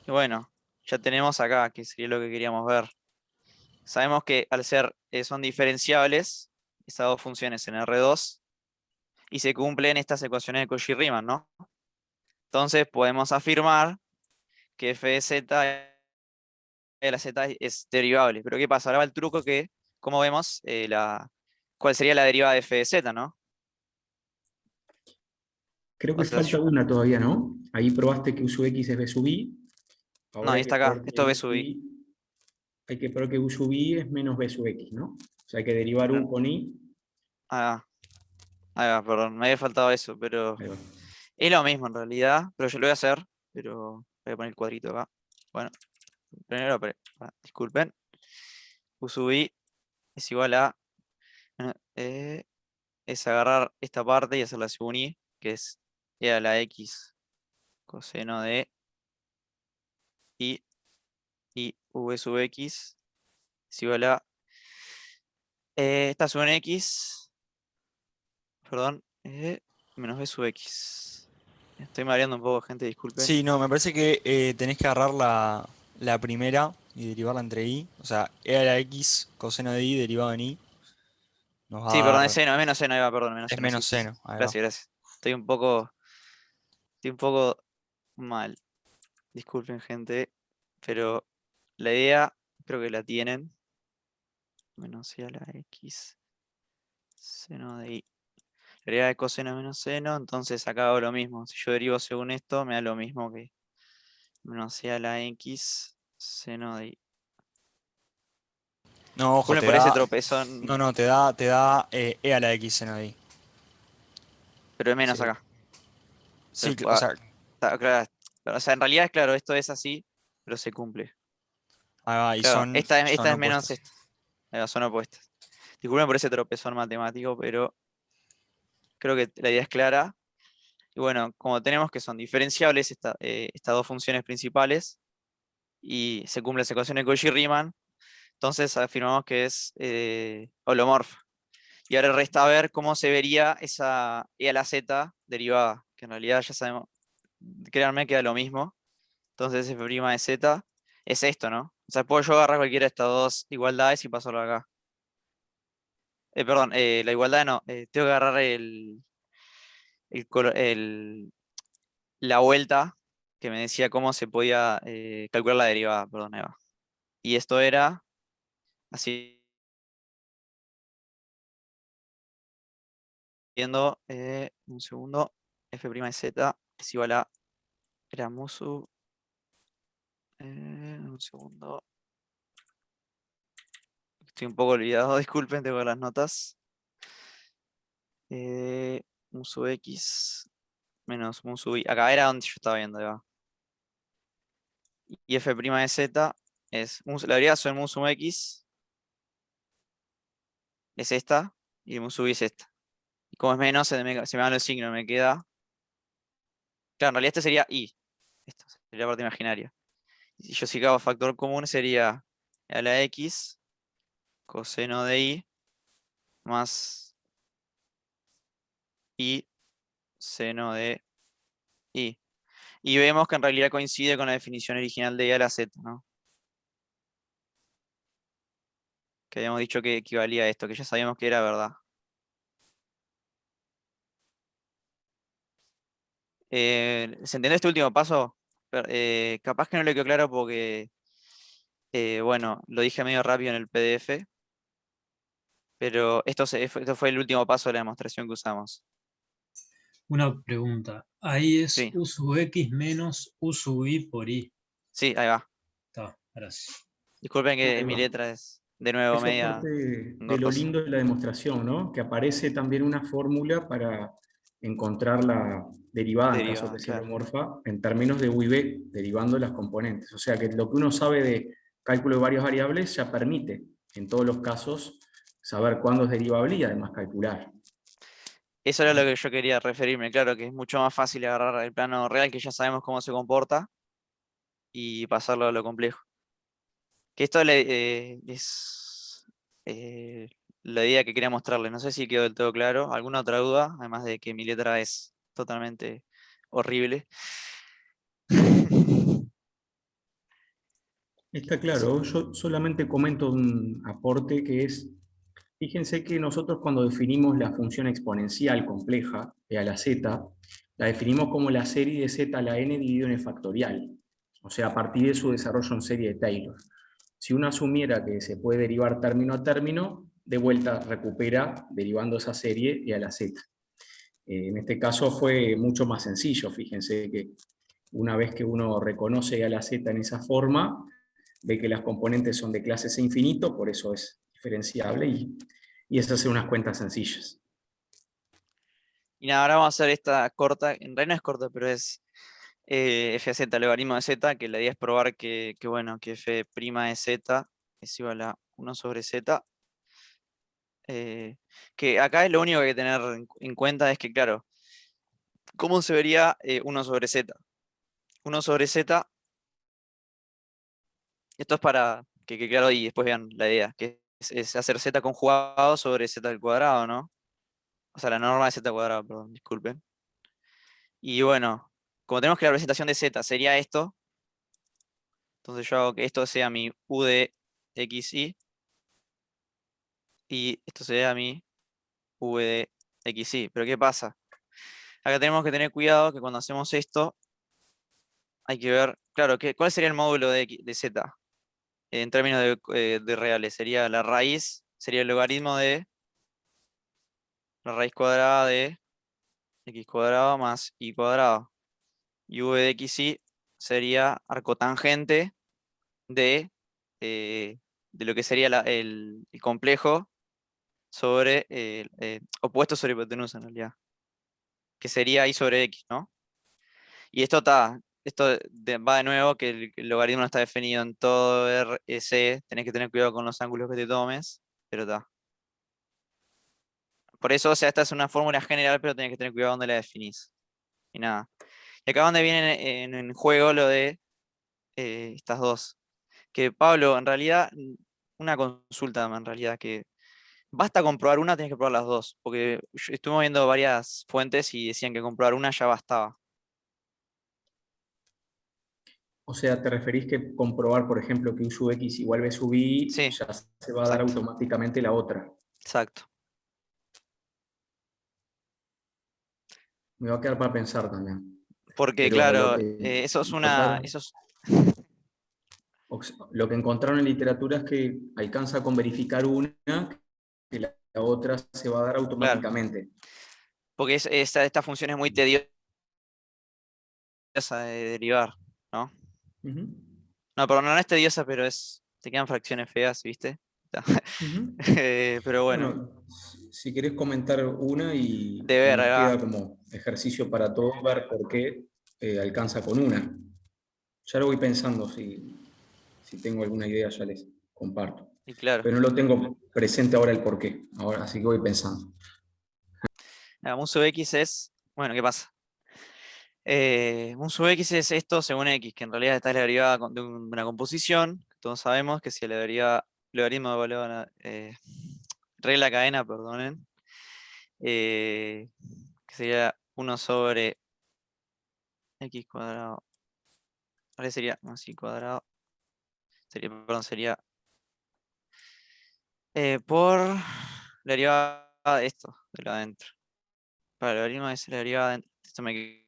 S2: Y bueno, ya tenemos acá, que sería lo que queríamos ver. Sabemos que al ser, son diferenciables, estas dos funciones en R2, y se cumplen estas ecuaciones de Cauchy-Riemann, ¿no? Entonces podemos afirmar que f de z de la z es derivable. Pero ¿qué pasa? Ahora va el truco que, como vemos, ¿cuál sería la derivada de f de z, no?
S1: Creo
S2: O
S1: que
S2: sea,
S1: falta una todavía, ¿no? Ahí probaste que U sub X es B sub I.
S2: no,
S1: Ahora
S2: ahí
S1: hay que
S2: está acá,
S1: probar que
S2: esto es
S1: U
S2: b
S1: sub
S2: sub i.
S1: I, hay que probar que U sub I es menos B sub X, ¿no? O sea, hay que derivar
S2: No,
S1: U con I.
S2: ah, ahí va, perdón, me había faltado eso, pero
S1: Ahí va.
S2: es lo mismo en realidad, pero yo lo voy a hacer, pero voy a poner el cuadrito acá. Bueno, primero, disculpen, U sub i es igual a, eh, es agarrar esta parte y hacerla según i, que es e a la x coseno de i, y v sub x es igual a, esta según x, perdón, menos b sub x. Me estoy mareando un poco, gente, disculpen.
S3: Sí, no, me parece que tenés que agarrar la primera y derivarla entre I. O sea, e a la X coseno de I derivado en I nos
S2: Sí,
S3: va a
S2: perdón,
S3: dar.
S2: es menos seno, ahí va, perdón, menos
S3: Es
S2: seno, sí,
S3: menos
S2: sí, sí.
S3: seno. Ahí va.
S2: Gracias, gracias. Estoy un poco mal. Disculpen, gente, pero la idea creo que la tienen. Menos i a la x, seno de i. La idea de coseno menos seno, entonces acá hago lo mismo. Si yo derivo según esto, me da lo mismo que menos i a la x, seno de i.
S3: No, ojo,
S2: Disculpen
S3: te
S2: por ese
S3: da.
S2: tropezón,
S3: No, no, te da e a la X seno de I.
S2: pero es menos
S3: Sí.
S2: acá.
S3: Sí, o sea,
S2: Claro, o sea, en realidad es claro, esto es así, pero se cumple.
S3: ahí va, y
S2: Claro, esta
S3: son
S2: es menos
S3: opuestas.
S2: esta. Son opuestas. Disculpen por ese tropezón matemático, pero creo que la idea es clara. Y bueno, como tenemos que son diferenciables estas dos funciones principales y se cumple esa ecuación de Cauchy-Riemann, entonces afirmamos que es holomorfa. Y ahora resta ver cómo se vería esa e a la z derivada, que en realidad ya sabemos, créanme que da lo mismo. Entonces f' de z es esto, ¿no? O sea, puedo yo agarrar cualquiera de estas dos igualdades y pasarlo acá. Perdón, la igualdad no, tengo que agarrar la vuelta que me decía cómo se podía calcular la derivada, perdón, Eva. Y esto era haciendo un segundo, f' de z es igual a, era musu, un segundo, Estoy un poco olvidado, disculpen, tengo las notas. Mu sub x menos mu sub y. Acá era donde yo estaba viendo, ahí va. Y f' de z es, la deriva sobre mu sub x es esta, y mu sub y es esta. Y como es menos, se me van los signos, me queda. Claro, en realidad este sería y. Esto sería la parte imaginaria. Y si yo sacaba factor común sería a la x coseno de y más y seno de y. Y vemos que en realidad coincide con la definición original de y a la z, ¿no? Que habíamos dicho que equivalía a esto, que ya sabíamos que era verdad. ¿Se entendió este último paso? Capaz que no le quedó claro porque, bueno, lo dije medio rápido en el PDF, pero esto fue el último paso de la demostración que usamos.
S5: Una pregunta. Ahí es
S2: Sí,
S5: U sub X menos U sub Y por Y.
S2: sí, ahí va.
S5: Está, gracias.
S2: Disculpen que
S1: Ahí
S2: mi
S1: va.
S2: letra es de nuevo
S1: Eso es
S2: media
S1: parte de lo
S2: engorrosa.
S1: lindo de la demostración, ¿no? Que aparece también una fórmula para encontrar la derivada, en caso
S2: Derivada,
S1: que sea
S2: claro.
S1: holomorfa, en términos de U y B, derivando las componentes. O sea que lo que uno sabe de cálculo de varias variables ya permite, en todos los casos, saber cuándo es derivable y además calcular.
S2: Eso era lo que yo quería referirme, claro, que es mucho más fácil agarrar el plano real, que ya sabemos cómo se comporta, y pasarlo a lo complejo. Que esto es la idea que quería mostrarles. No sé si quedó del todo claro. ¿Alguna otra duda? Además de que mi letra es totalmente horrible.
S1: Está claro, yo solamente comento un aporte que es, fíjense que nosotros cuando definimos la función exponencial compleja, e a la z, la definimos como la serie de z a la n dividido en el factorial, o sea, a partir de su desarrollo en serie de Taylor. Si uno asumiera que se puede derivar término a término, de vuelta recupera derivando esa serie e a la z. En este caso fue mucho más sencillo, fíjense que una vez que uno reconoce e a la z en esa forma, ve que las componentes son de clase C infinito, por eso es diferenciable, y es hacer unas cuentas sencillas.
S2: Y nada, ahora vamos a hacer esta corta, en realidad no es corta, pero es f a z, logaritmo de z, que la idea es probar bueno, que f' de z es igual a 1 sobre z. Que acá es lo único que hay que tener en cuenta es que, claro, ¿cómo se vería 1 sobre z? 1 sobre z, esto es para que quede claro y después vean la idea, que es hacer z conjugado sobre z al cuadrado, ¿no? O sea, la norma de z al cuadrado, perdón, disculpen. Y bueno, como tenemos que la representación de z sería esto, entonces yo hago que esto sea mi u de xy y esto sería mi v de xy. Pero ¿qué pasa? Acá tenemos que tener cuidado que cuando hacemos esto, hay que ver, claro, ¿cuál sería el módulo de z? En términos de reales, sería la raíz, sería el logaritmo de la raíz cuadrada de x cuadrado más y cuadrado. Y v de xy sería arcotangente eh, de lo que sería el complejo sobre opuesto sobre hipotenusa en realidad, que sería y sobre x, ¿no? Y esto va de nuevo que el logaritmo no está definido en todo RC, tenés que tener cuidado con los ángulos que te tomes, pero está. Por eso, o sea, esta es una fórmula general, pero tenés que tener cuidado donde la definís. Y nada. Y acá donde viene en juego lo de estas dos. Que Pablo, en realidad, una consulta en realidad, que basta comprobar una, tenés que probar las dos. Porque estuvimos viendo varias fuentes y decían que comprobar una ya bastaba.
S1: O sea, ¿te referís que comprobar, por ejemplo, que U sub X igual B sub Y,
S2: Sí,
S1: ya se va a dar
S2: exacto,
S1: automáticamente la otra?
S2: exacto.
S1: Me va a quedar para pensar también.
S2: Porque,
S1: Pero
S2: claro, eso es una.
S1: notaron- lo que encontraron en literatura es que alcanza con verificar una, que la otra se va a dar
S2: Claro,
S1: automáticamente.
S2: porque esta función es muy tediosa de derivar, ¿no?
S1: Ujú.
S2: No, perdón, no es tediosa, pero te quedan fracciones feas, ¿viste?
S1: Ujú.
S2: Pero bueno,
S1: Bueno, si querés comentar una
S2: de
S1: y
S2: ver,
S1: nos
S2: ahí va.
S1: queda como ejercicio para todos ver por qué alcanza con una. Ya lo voy pensando, si tengo alguna idea ya les comparto.
S2: Y claro,
S1: Pero no lo tengo presente ahora el por qué, ahora, así que voy pensando.
S2: un sub x es, bueno, ¿qué pasa? Un sub x es esto según x, que en realidad esta es la derivada de una composición. Todos sabemos que si la logaritmo de valor, regla cadena, perdonen, que sería 1 sobre x cuadrado, ahora sería más y cuadrado, perdón, sería por la derivada de esto, de lo adentro. Para el logaritmo es la derivada de esto me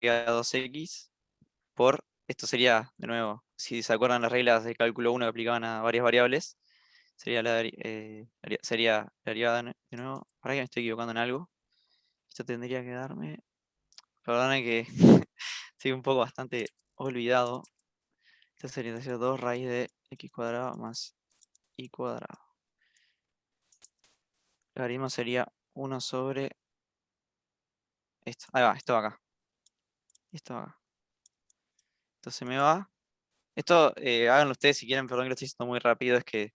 S2: queda 2x por, esto sería, de nuevo, si se acuerdan las reglas de cálculo 1 que aplicaban a varias variables, sería sería la derivada de nuevo, para que me estoy equivocando en algo. Esto tendría que darme, perdone que estoy un poco bastante olvidado. Esto sería 2 raíz de x cuadrado más y cuadrado. El logaritmo sería 1 sobre esto. Ahí va, esto va acá. Esto va acá. Esto se me va. Esto, háganlo ustedes si quieren, perdón que lo estoy diciendo muy rápido, es que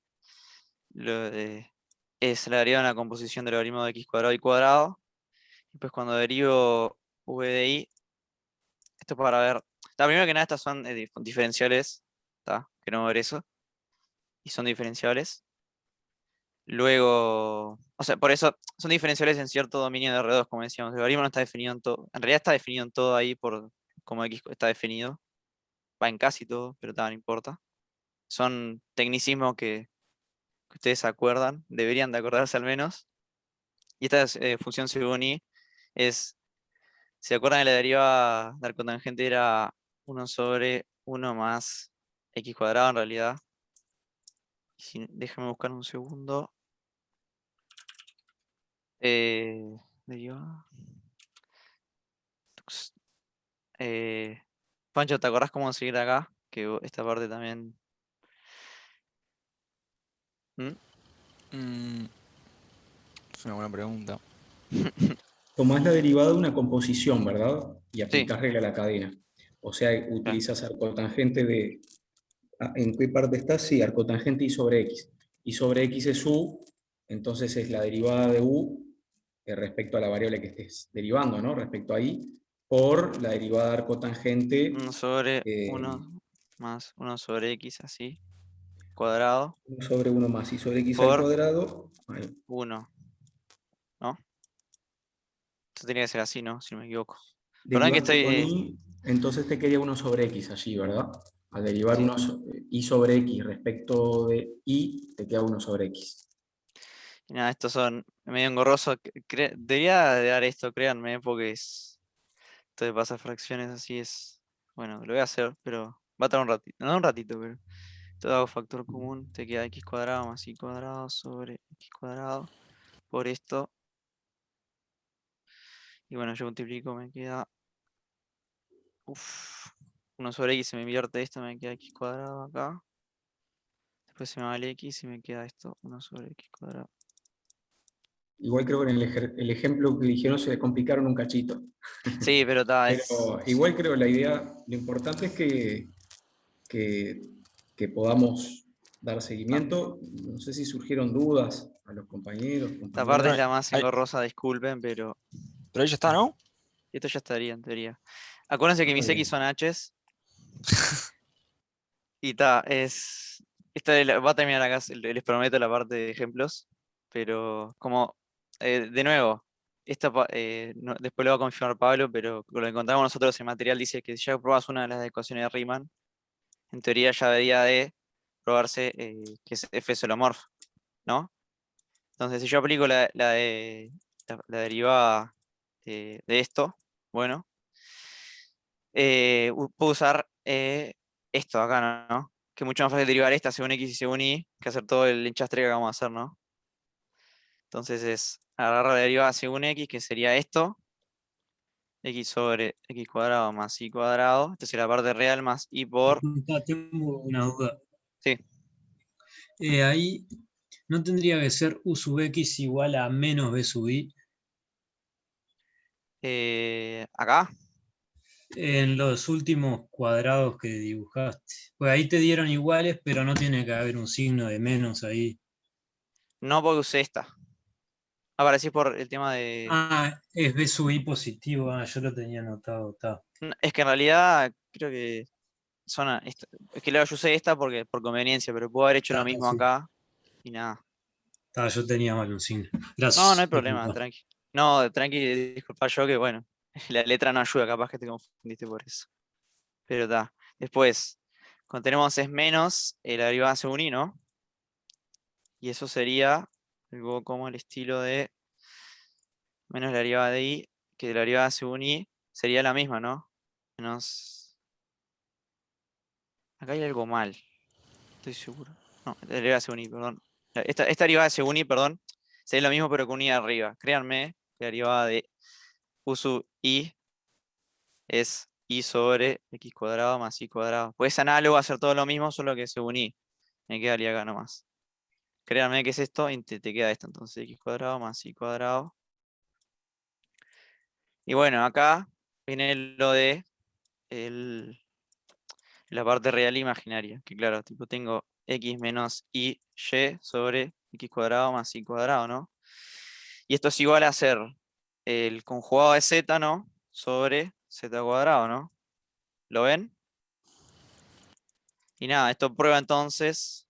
S2: es la derivada de una composición del logaritmo de x cuadrado y cuadrado. Y pues cuando derivo v de i, esto es para ver. Primero que nada, estas son diferenciales. Queremos ver eso. Y son diferenciables. Luego, o sea, por eso son diferenciales en cierto dominio de R2, como decíamos. El logaritmo no está definido en todo. En realidad está definido en todo ahí por como x está definido. Va en casi todo, pero no importa. Son tecnicismos que ustedes se acuerdan, deberían de acordarse al menos. Y esta función según i es, ¿se acuerdan de la derivada de arcotangente? Era 1 sobre 1 más x cuadrado en realidad. Déjame buscar un segundo. Derivada. Pancho, ¿te acordás cómo seguir acá? Que esta parte también. ¿Mm?
S3: Es una buena pregunta.
S1: Tomás la derivada de una composición, ¿verdad? Y
S2: Sí,
S1: aplicás regla a la cadena. O sea,
S2: claro.
S1: utilizas arcotangente de... ¿En qué parte está? Sí, arcotangente y sobre x. Y sobre x es u, entonces es la derivada de u respecto a la variable que estés derivando, ¿no? Respecto a i, por la derivada de arcotangente
S2: 1 sobre
S1: eh,
S2: 1 más 1 sobre x así, cuadrado,
S1: 1 sobre 1 más i sobre x al
S2: por
S1: cuadrado. Bueno,
S2: 1, ¿no? Esto tenía que ser así, ¿no? Si no me equivoco. Perdón que
S1: derivaste
S2: estoy.
S1: con i, entonces te quedaría 1 sobre x allí, ¿verdad? Al derivar
S2: Sí.
S1: i sobre x respecto de i, te queda 1 sobre x.
S2: Y nada, estos son medio engorrosos. Debería de dar esto, créanme, porque esto de pasar fracciones así es. Bueno, lo voy a hacer, pero va a tardar un ratito. No un ratito, pero. Todo hago factor común, te queda x cuadrado más y cuadrado sobre x cuadrado por esto. Y bueno, yo multiplico, me queda. 1 sobre x, se me invierte esto, me queda x cuadrado acá. Después se me va el x y me queda esto, 1 sobre x cuadrado.
S1: Igual creo que en el ejemplo que dijeron se le complicaron un cachito.
S2: Sí, pero está,
S1: Pero igual creo la idea, lo importante es que, que podamos dar seguimiento. No sé si surgieron dudas a los compañeros,
S2: esta parte es
S1: compañeras.
S2: la más
S3: Ahí-
S2: engorrosa, disculpen, pero
S3: pero ahí ya está, ¿no?
S2: esto ya estaría en teoría. Acuérdense que
S1: Está
S2: mis x
S1: bien.
S2: son h's y está, va a terminar acá, les prometo la parte de ejemplos, pero como, de nuevo, después lo va a confirmar Pablo, pero con lo que encontramos nosotros, el material dice que si ya probas una de las ecuaciones de Riemann, en teoría ya debería de probarse que es F solomorfo, ¿no? Entonces, si yo aplico la derivada de esto, bueno, puedo usar esto acá, ¿no? Que es mucho más fácil derivar esta según x y según y que hacer todo el enchastre que vamos a hacer, ¿no? Entonces es agarrar la derivada según x, que sería esto, x sobre x cuadrado más y cuadrado. Esta es la parte real más y por.
S5: Tengo una duda.
S2: Sí.
S5: Ahí no tendría que ser u sub x igual a menos b sub i.
S2: Acá,
S5: En los últimos cuadrados que dibujaste. Pues ahí te dieron iguales, pero no tiene que haber un signo de menos ahí.
S2: no porque usé esta. Ahora sí por el tema de...
S5: Ah, es b sub i positivo. Ah, yo lo tenía anotado. Está.
S2: Es que en realidad creo que es que yo usé esta porque, por conveniencia, pero puedo haber hecho lo mismo
S5: Sí.
S2: acá y nada.
S5: Está, yo tenía mal un signo.
S2: No, no
S5: Gracias.
S2: hay problema,
S5: Disculpa.
S2: tranqui. No, tranqui, disculpa yo que bueno, la letra no ayuda, capaz que te confundiste por eso. Pero está. Después, cuando tenemos es menos, la derivada según i, ¿no? Y eso sería algo como el estilo de menos la derivada de i, que la derivada según i sería la misma, ¿no? Menos... Acá hay algo mal, estoy seguro. No, la derivada según i, perdón. Esta derivada según i, perdón, sería lo mismo pero con i arriba. Créanme, la derivada de u sub i es i sobre x cuadrado más i cuadrado. Pues es análogo a hacer todo lo mismo, solo que según i. Me quedaría acá nomás. Créanme que es esto y te queda esto. Entonces x cuadrado más i cuadrado. Y bueno, acá viene lo de la parte real e imaginaria. Que claro, tipo tengo x menos y sobre x cuadrado más i cuadrado, ¿no? Y esto es igual a hacer el conjugado de z, ¿no? Sobre z cuadrado, ¿no? ¿Lo ven? Y nada, esto prueba entonces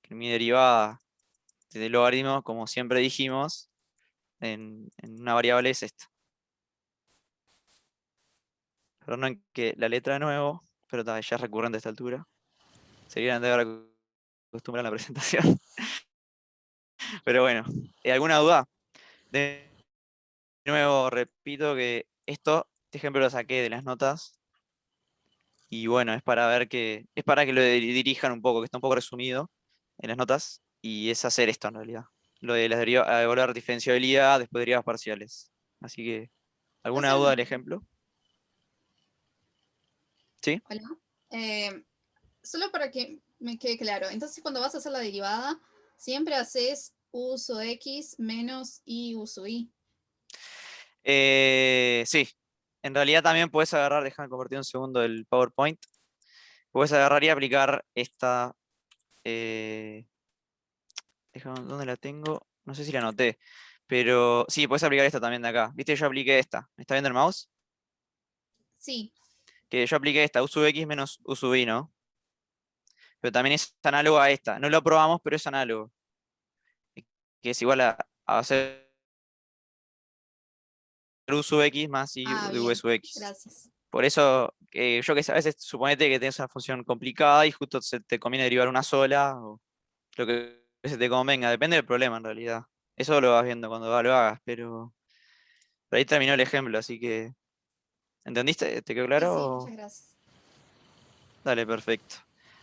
S2: que mi derivada de logaritmo, como siempre dijimos, en una variable es esta. Perdonen que la letra de nuevo, pero ya es recurrente a esta altura. Serían de haber acostumbrado a la presentación. Pero bueno, ¿alguna duda? De nuevo, repito que este ejemplo lo saqué de las notas. Y bueno, es para ver es para que lo dirijan un poco, que está un poco resumido en las notas. Y es hacer esto en realidad. Lo de las evaluar diferenciabilidad, después derivadas parciales. Así que, ¿alguna
S6: Entonces,
S2: duda del ejemplo? ¿Sí?
S6: hola. Solo para que me quede claro. Entonces, cuando vas a hacer la derivada, siempre haces u sub x menos i u sub i.
S2: Sí. En realidad también puedes agarrar, déjame compartir un segundo el PowerPoint. Puedes agarrar y aplicar esta. ¿Dónde la tengo? No sé si la anoté. Pero sí, puedes aplicar esta también de acá. ¿Viste? Yo apliqué esta. ¿Me está viendo el mouse?
S6: Sí.
S2: Que yo apliqué esta, u sub x menos u sub i, ¿no? Pero también es análogo a esta. No lo probamos, pero es análogo. Que es igual a hacer u sub x más i
S6: Ah,
S2: de v
S6: bien.
S2: sub x.
S6: Gracias.
S2: Por eso, yo que sé, a veces suponete que tienes una función complicada y justo se te conviene derivar una sola, o lo que se te convenga, depende del problema en realidad. Eso lo vas viendo cuando lo hagas, pero por ahí terminó el ejemplo, así que, ¿entendiste? ¿Te quedó
S6: Sí, sí,
S2: claro?
S6: muchas gracias.
S2: Dale, perfecto.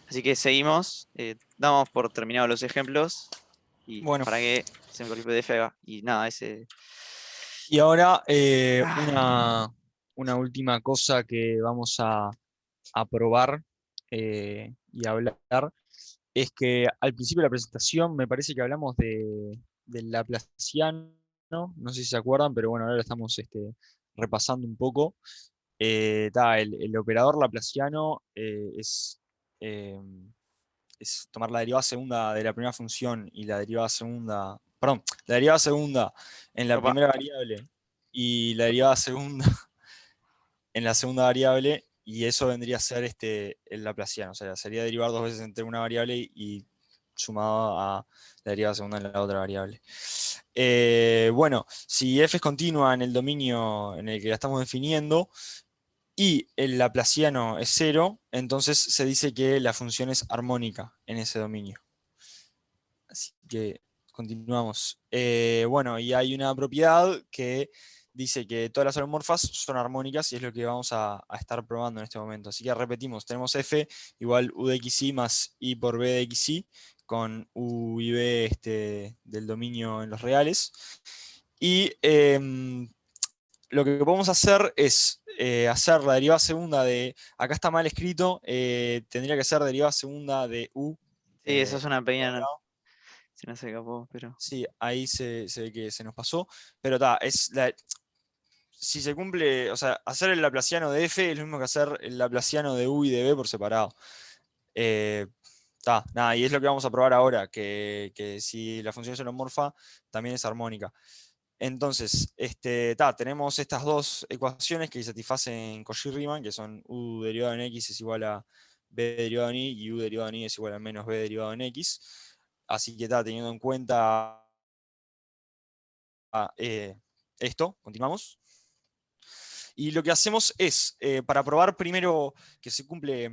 S2: Así que seguimos, damos por terminados los ejemplos, y
S3: Bueno,
S2: para que se me corrija el PDF haga. Y nada, ese...
S3: y ahora
S2: Ah,
S3: una última cosa que vamos a probar y hablar es que al principio de la presentación me parece que hablamos del laplaciano, no sé si se acuerdan, pero bueno, ahora lo estamos repasando un poco. El operador laplaciano eh, es tomar la derivada segunda de la primera función y la derivada segunda, perdón, la derivada segunda en la
S2: opa,
S3: primera variable y la derivada segunda en la segunda variable, y eso vendría a ser el laplaciano, o sea, sería derivar dos veces entre una variable y sumado a la derivada segunda en la otra variable. Bueno, si f es continua en el dominio en el que la estamos definiendo y el laplaciano es cero, entonces se dice que la función es armónica en ese dominio. Así que continuamos. Bueno, y hay una propiedad que dice que todas las holomorfas son armónicas y es lo que vamos a estar probando en este momento. Así que repetimos, tenemos f igual u de xy más i por b de xy con u y b del dominio en los reales. Y lo que podemos hacer es hacer la derivada segunda de, acá está mal escrito, tendría que ser derivada segunda de u
S2: Sí, eso es una pequeña.
S3: cuadrado.
S2: Se nos escapó, pero.
S3: Sí, ahí se ve que se nos pasó. Pero si se cumple, o sea, hacer el laplaciano de f es lo mismo que hacer el laplaciano de u y de b por separado. Nada, y es lo que vamos a probar ahora, que si la función es holomorfa, también es armónica. Entonces, tenemos estas dos ecuaciones que satisfacen Cauchy-Riemann, que son u derivado en x es igual a b derivado en y, y u derivado en y es igual a menos b derivado en x. Así que teniendo en cuenta esto, continuamos. Y lo que hacemos es, para probar primero que se cumple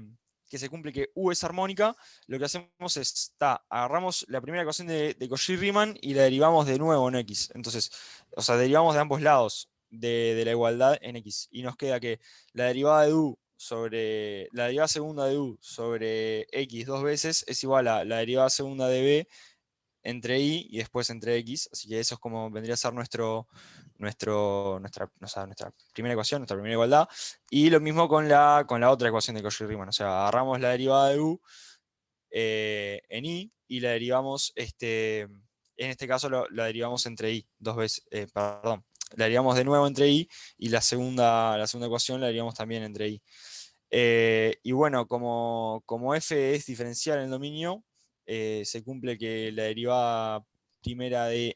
S3: que U es armónica, lo que hacemos es, agarramos la primera ecuación de Cauchy-Riemann y la derivamos de nuevo en X. Entonces, o sea, derivamos de ambos lados de la igualdad en X. Y nos queda que la derivada de U sobre, la derivada segunda de U sobre X dos veces es igual a la derivada segunda de B entre y después entre x, así que eso es como vendría a ser nuestra primera ecuación, nuestra primera igualdad, y lo mismo con la otra ecuación de Cauchy-Riemann, o sea, agarramos la derivada de u en y la derivamos, en este caso la derivamos entre y, dos veces, perdón, la derivamos de nuevo entre y la segunda ecuación la derivamos también entre y. Y bueno, como f es diferencial en el dominio, se cumple que la derivada primera de...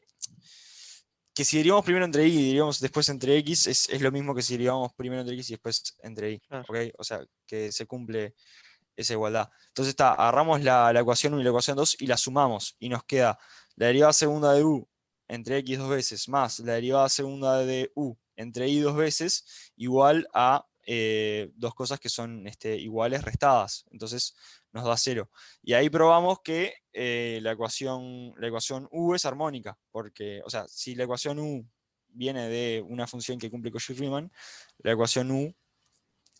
S3: Que si derivamos primero entre y derivamos después entre x, es lo mismo que si derivamos primero entre x y después entre y.
S2: Claro.
S3: ¿Okay? O sea, que se cumple esa igualdad. Entonces agarramos la ecuación 1 y la ecuación 2 y la sumamos. Y nos queda la derivada segunda de u entre x dos veces más la derivada segunda de u entre y dos veces igual a dos cosas que son iguales restadas. Entonces nos da 0. Y ahí probamos que la ecuación u es armónica. Porque, o sea, si la ecuación u viene de una función que cumple Cauchy-Riemann, la ecuación u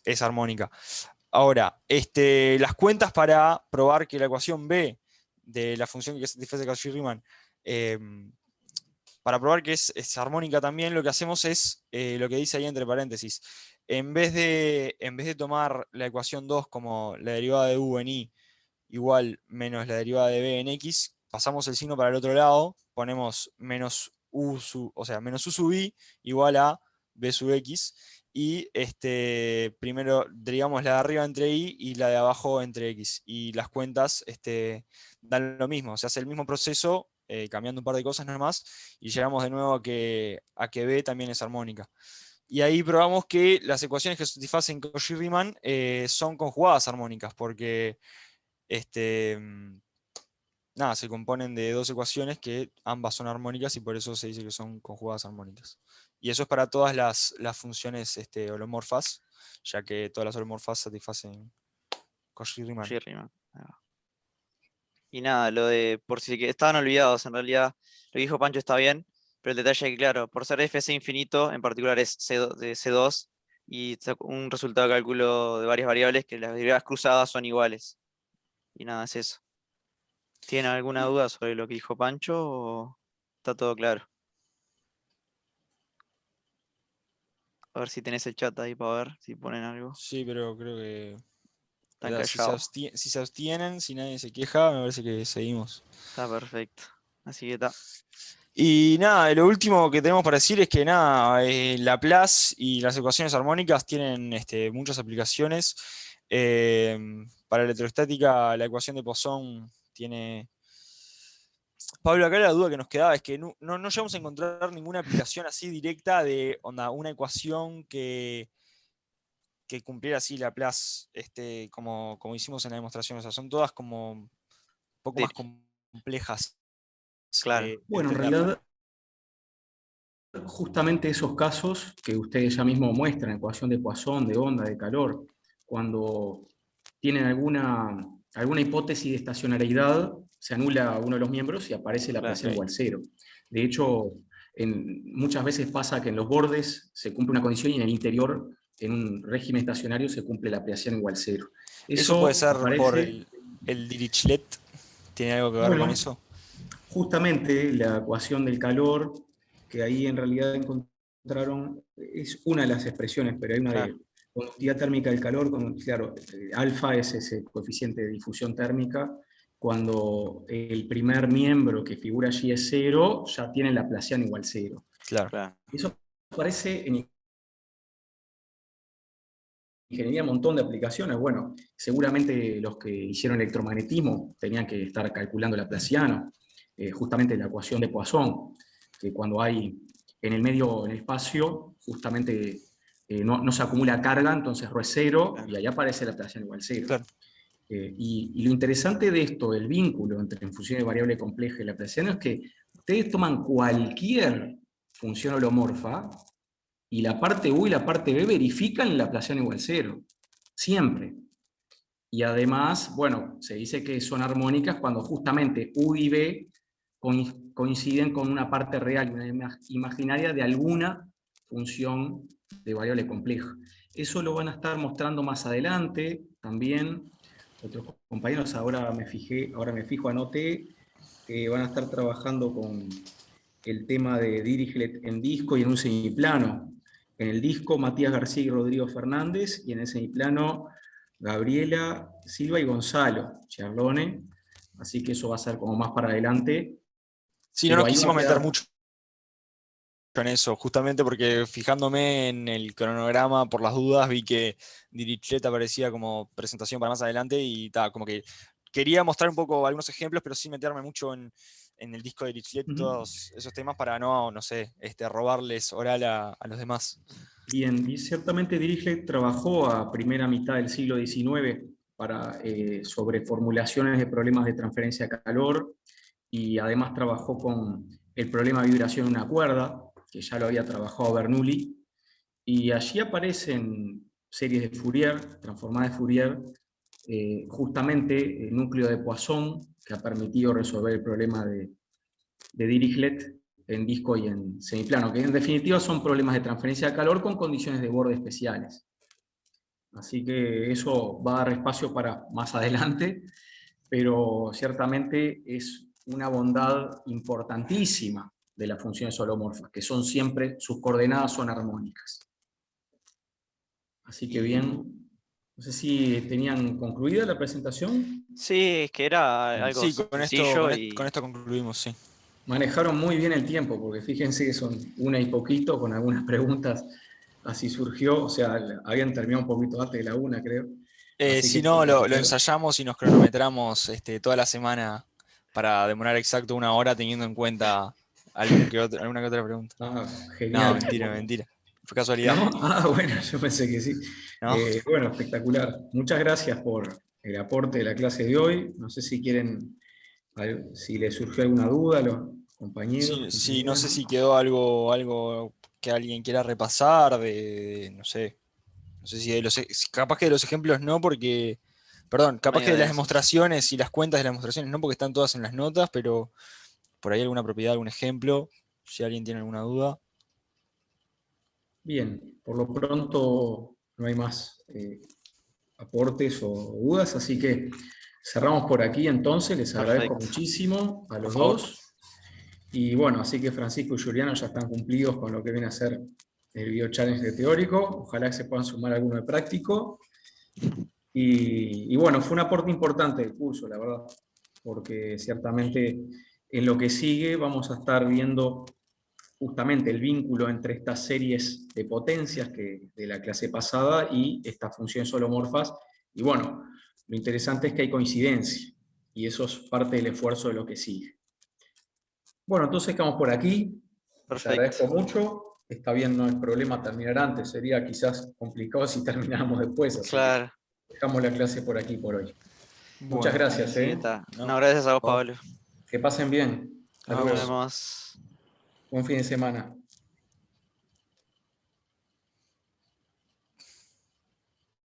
S3: es armónica. Ahora, las cuentas para probar que la ecuación B de la función que satisface Cauchy-Riemann, para probar que es armónica también, lo que hacemos es lo que dice ahí entre paréntesis. En vez de tomar la ecuación 2 como la derivada de u en y igual menos la derivada de b en x, pasamos el signo para el otro lado, ponemos menos u sub i igual a b sub x, y primero derivamos la de arriba entre y la de abajo entre x, y las cuentas dan lo mismo, se hace el mismo proceso, cambiando un par de cosas nomás, y llegamos de nuevo a que b también es armónica. Y ahí probamos que las ecuaciones que satisfacen Cauchy-Riemann son conjugadas armónicas, porque nada, se componen de dos ecuaciones que ambas son armónicas y por eso se dice que son conjugadas armónicas. Y eso es para todas las funciones holomorfas, ya que todas las holomorfas satisfacen Cauchy-Riemann.
S2: Cauchy-Riemann. Ahí va. Y nada, lo de, por si estaban olvidados, en realidad lo que dijo Pancho está bien, pero el detalle es que, claro, por ser FC infinito, en particular es de C2, y un resultado de cálculo de varias variables que las derivadas cruzadas son iguales. Y nada, es eso. ¿Tienen alguna duda sobre lo que dijo Pancho o está todo claro? A ver si tenés el chat ahí para ver si ponen algo.
S3: Sí, pero creo que
S2: Están
S3: si
S2: callados.
S3: se abstienen, si nadie se queja, me parece que seguimos.
S2: Está perfecto. Así que está.
S3: Y nada, lo último que tenemos para decir es que nada, Laplace y las ecuaciones armónicas tienen muchas aplicaciones. Para electrostática, la ecuación de Poisson tiene... Pablo, acá la duda que nos quedaba es que no llegamos a encontrar ninguna aplicación así directa de una ecuación que cumpliera así Laplace, como hicimos en la demostración. O sea, son todas como un poco más complejas.
S2: Claro.
S1: Bueno, en
S3: entenderlas.
S1: realidad, justamente esos casos que ustedes ya mismo muestran, ecuación de Poisson, de onda, de calor, cuando tienen alguna hipótesis de estacionariedad, se anula uno de los miembros y aparece la
S2: Claro.
S1: presión igual cero. De hecho, muchas veces pasa que en los bordes se cumple una condición y en el interior, en un régimen estacionario, se cumple la presión igual cero.
S3: Eso puede ser por
S1: aparece,
S3: el Dirichlet. ¿Tiene algo que ver con
S1: bueno,
S3: eso?
S1: justamente la ecuación del calor, que ahí en realidad encontraron, es una de las expresiones, pero hay una
S2: Claro.
S1: de conductividad térmica del calor, claro, alfa es ese coeficiente de difusión térmica, cuando el primer miembro que figura allí es 0, ya tiene la Laplaciano igual 0.
S3: Claro.
S2: Claro.
S1: Eso aparece en ingeniería un montón de aplicaciones. Bueno, seguramente los que hicieron electromagnetismo tenían que estar calculando el Laplaciano, justamente la ecuación de Poisson, que cuando hay en el medio, en el espacio, justamente no se acumula carga, entonces ρ es 0, y ahí aparece el Laplaciano igual 0.
S3: Claro.
S1: Y lo interesante de esto, del vínculo entre funciones de variable compleja y Laplaciano, es que ustedes toman cualquier función holomorfa, y la parte U y la parte B verifican el Laplaciano igual 0, siempre. Y además, bueno, se dice que son armónicas cuando justamente U y B coinciden con una parte real y una imaginaria de alguna función de variable compleja. Eso lo van a estar mostrando más adelante también. Otros compañeros, ahora me fijo, anoté, que van a estar trabajando con el tema de Dirichlet en disco y en un semiplano. En el disco, Matías García y Rodrigo Fernández, y en el semiplano, Gabriela Silva y Gonzalo Chiarlone. Así que eso va a ser como más para adelante.
S3: Sí, no
S1: Pero
S3: nos
S1: ahí va
S3: quisimos
S1: a
S3: meter
S1: quedar-
S3: mucho en eso, justamente porque fijándome en el cronograma por las dudas, vi que Dirichlet aparecía como presentación para más adelante y como que quería mostrar un poco algunos ejemplos, pero sin meterme mucho en el disco de Dirichlet y
S1: Ujú.
S3: todos esos temas para no sé, robarles oral a los demás.
S1: Bien, y ciertamente Dirichlet trabajó a primera mitad del siglo XIX sobre formulaciones de problemas de transferencia de calor, y además trabajó con el problema de vibración en una cuerda, que ya lo había trabajado Bernoulli, y allí aparecen series de Fourier, transformadas de Fourier, justamente el núcleo de Poisson, que ha permitido resolver el problema de Dirichlet en disco y en semiplano, que en definitiva son problemas de transferencia de calor con condiciones de borde especiales. Así que eso va a dar espacio para más adelante, pero ciertamente es una bondad importantísima de las funciones holomorfas, que son siempre, sus coordenadas son armónicas. Así que bien, no sé si tenían concluida la presentación.
S2: Sí, es que era algo
S3: Sí, con esto,
S2: sencillo
S3: con
S2: y
S3: esto concluimos, sí.
S1: Manejaron muy bien el tiempo, porque fíjense que son una y poquito, con algunas preguntas, así surgió, o sea, habían terminado un poquito antes de la una, creo. Así
S3: Si
S1: que
S3: no, lo ensayamos y nos cronometramos toda la semana para demorar exacto 1 hora teniendo en cuenta alguna que otra pregunta.
S1: Ah,
S3: No,
S1: genial.
S3: mentira. Fue casualidad.
S1: ¿No? Ah, bueno, yo pensé que sí.
S3: ¿No?
S1: Bueno, espectacular. Muchas gracias por el aporte de la clase de hoy. No sé si quieren, si les surgió alguna duda a los compañeros.
S3: Sí, no sé
S1: compañeras.
S3: si quedó algo que alguien quiera repasar no sé. No sé capaz que de los ejemplos no, porque. Perdón, capaz
S2: medio
S3: que de las
S2: densos.
S3: demostraciones y las cuentas de las demostraciones no, porque están todas en las notas, pero por ahí alguna propiedad, algún ejemplo, si alguien tiene alguna duda.
S1: Bien, por lo pronto no hay más aportes o dudas, así que cerramos por aquí entonces. Les agradezco
S2: Perfecto.
S1: muchísimo a
S3: Por
S1: los
S3: favor.
S1: dos. Y bueno, así que Francisco y Juliano ya están cumplidos con lo que viene a ser el video challenge de teórico. Ojalá que se puedan sumar alguno de práctico. Y bueno, fue un aporte importante del curso, la verdad, porque ciertamente en lo que sigue vamos a estar viendo justamente el vínculo entre estas series de potencias de la clase pasada y estas funciones holomorfas. Y bueno, lo interesante es que hay coincidencia, y eso es parte del esfuerzo de lo que sigue. Bueno, entonces quedamos por aquí. Les agradezco
S2: Perfecto.
S1: mucho. Está bien, no hay problema terminar antes. Sería quizás complicado si termináramos después, así que
S2: Claro.
S1: dejamos la clase por aquí por hoy. Muchas
S3: Bueno,
S1: gracias.
S2: Sí, está.
S3: no,
S2: No, gracias a vos,
S3: por favor.
S2: Pablo.
S1: Que pasen bien. Hasta
S3: Nos
S2: Nos
S1: luego.
S3: vemos.
S2: vemos.
S1: Buen fin de semana.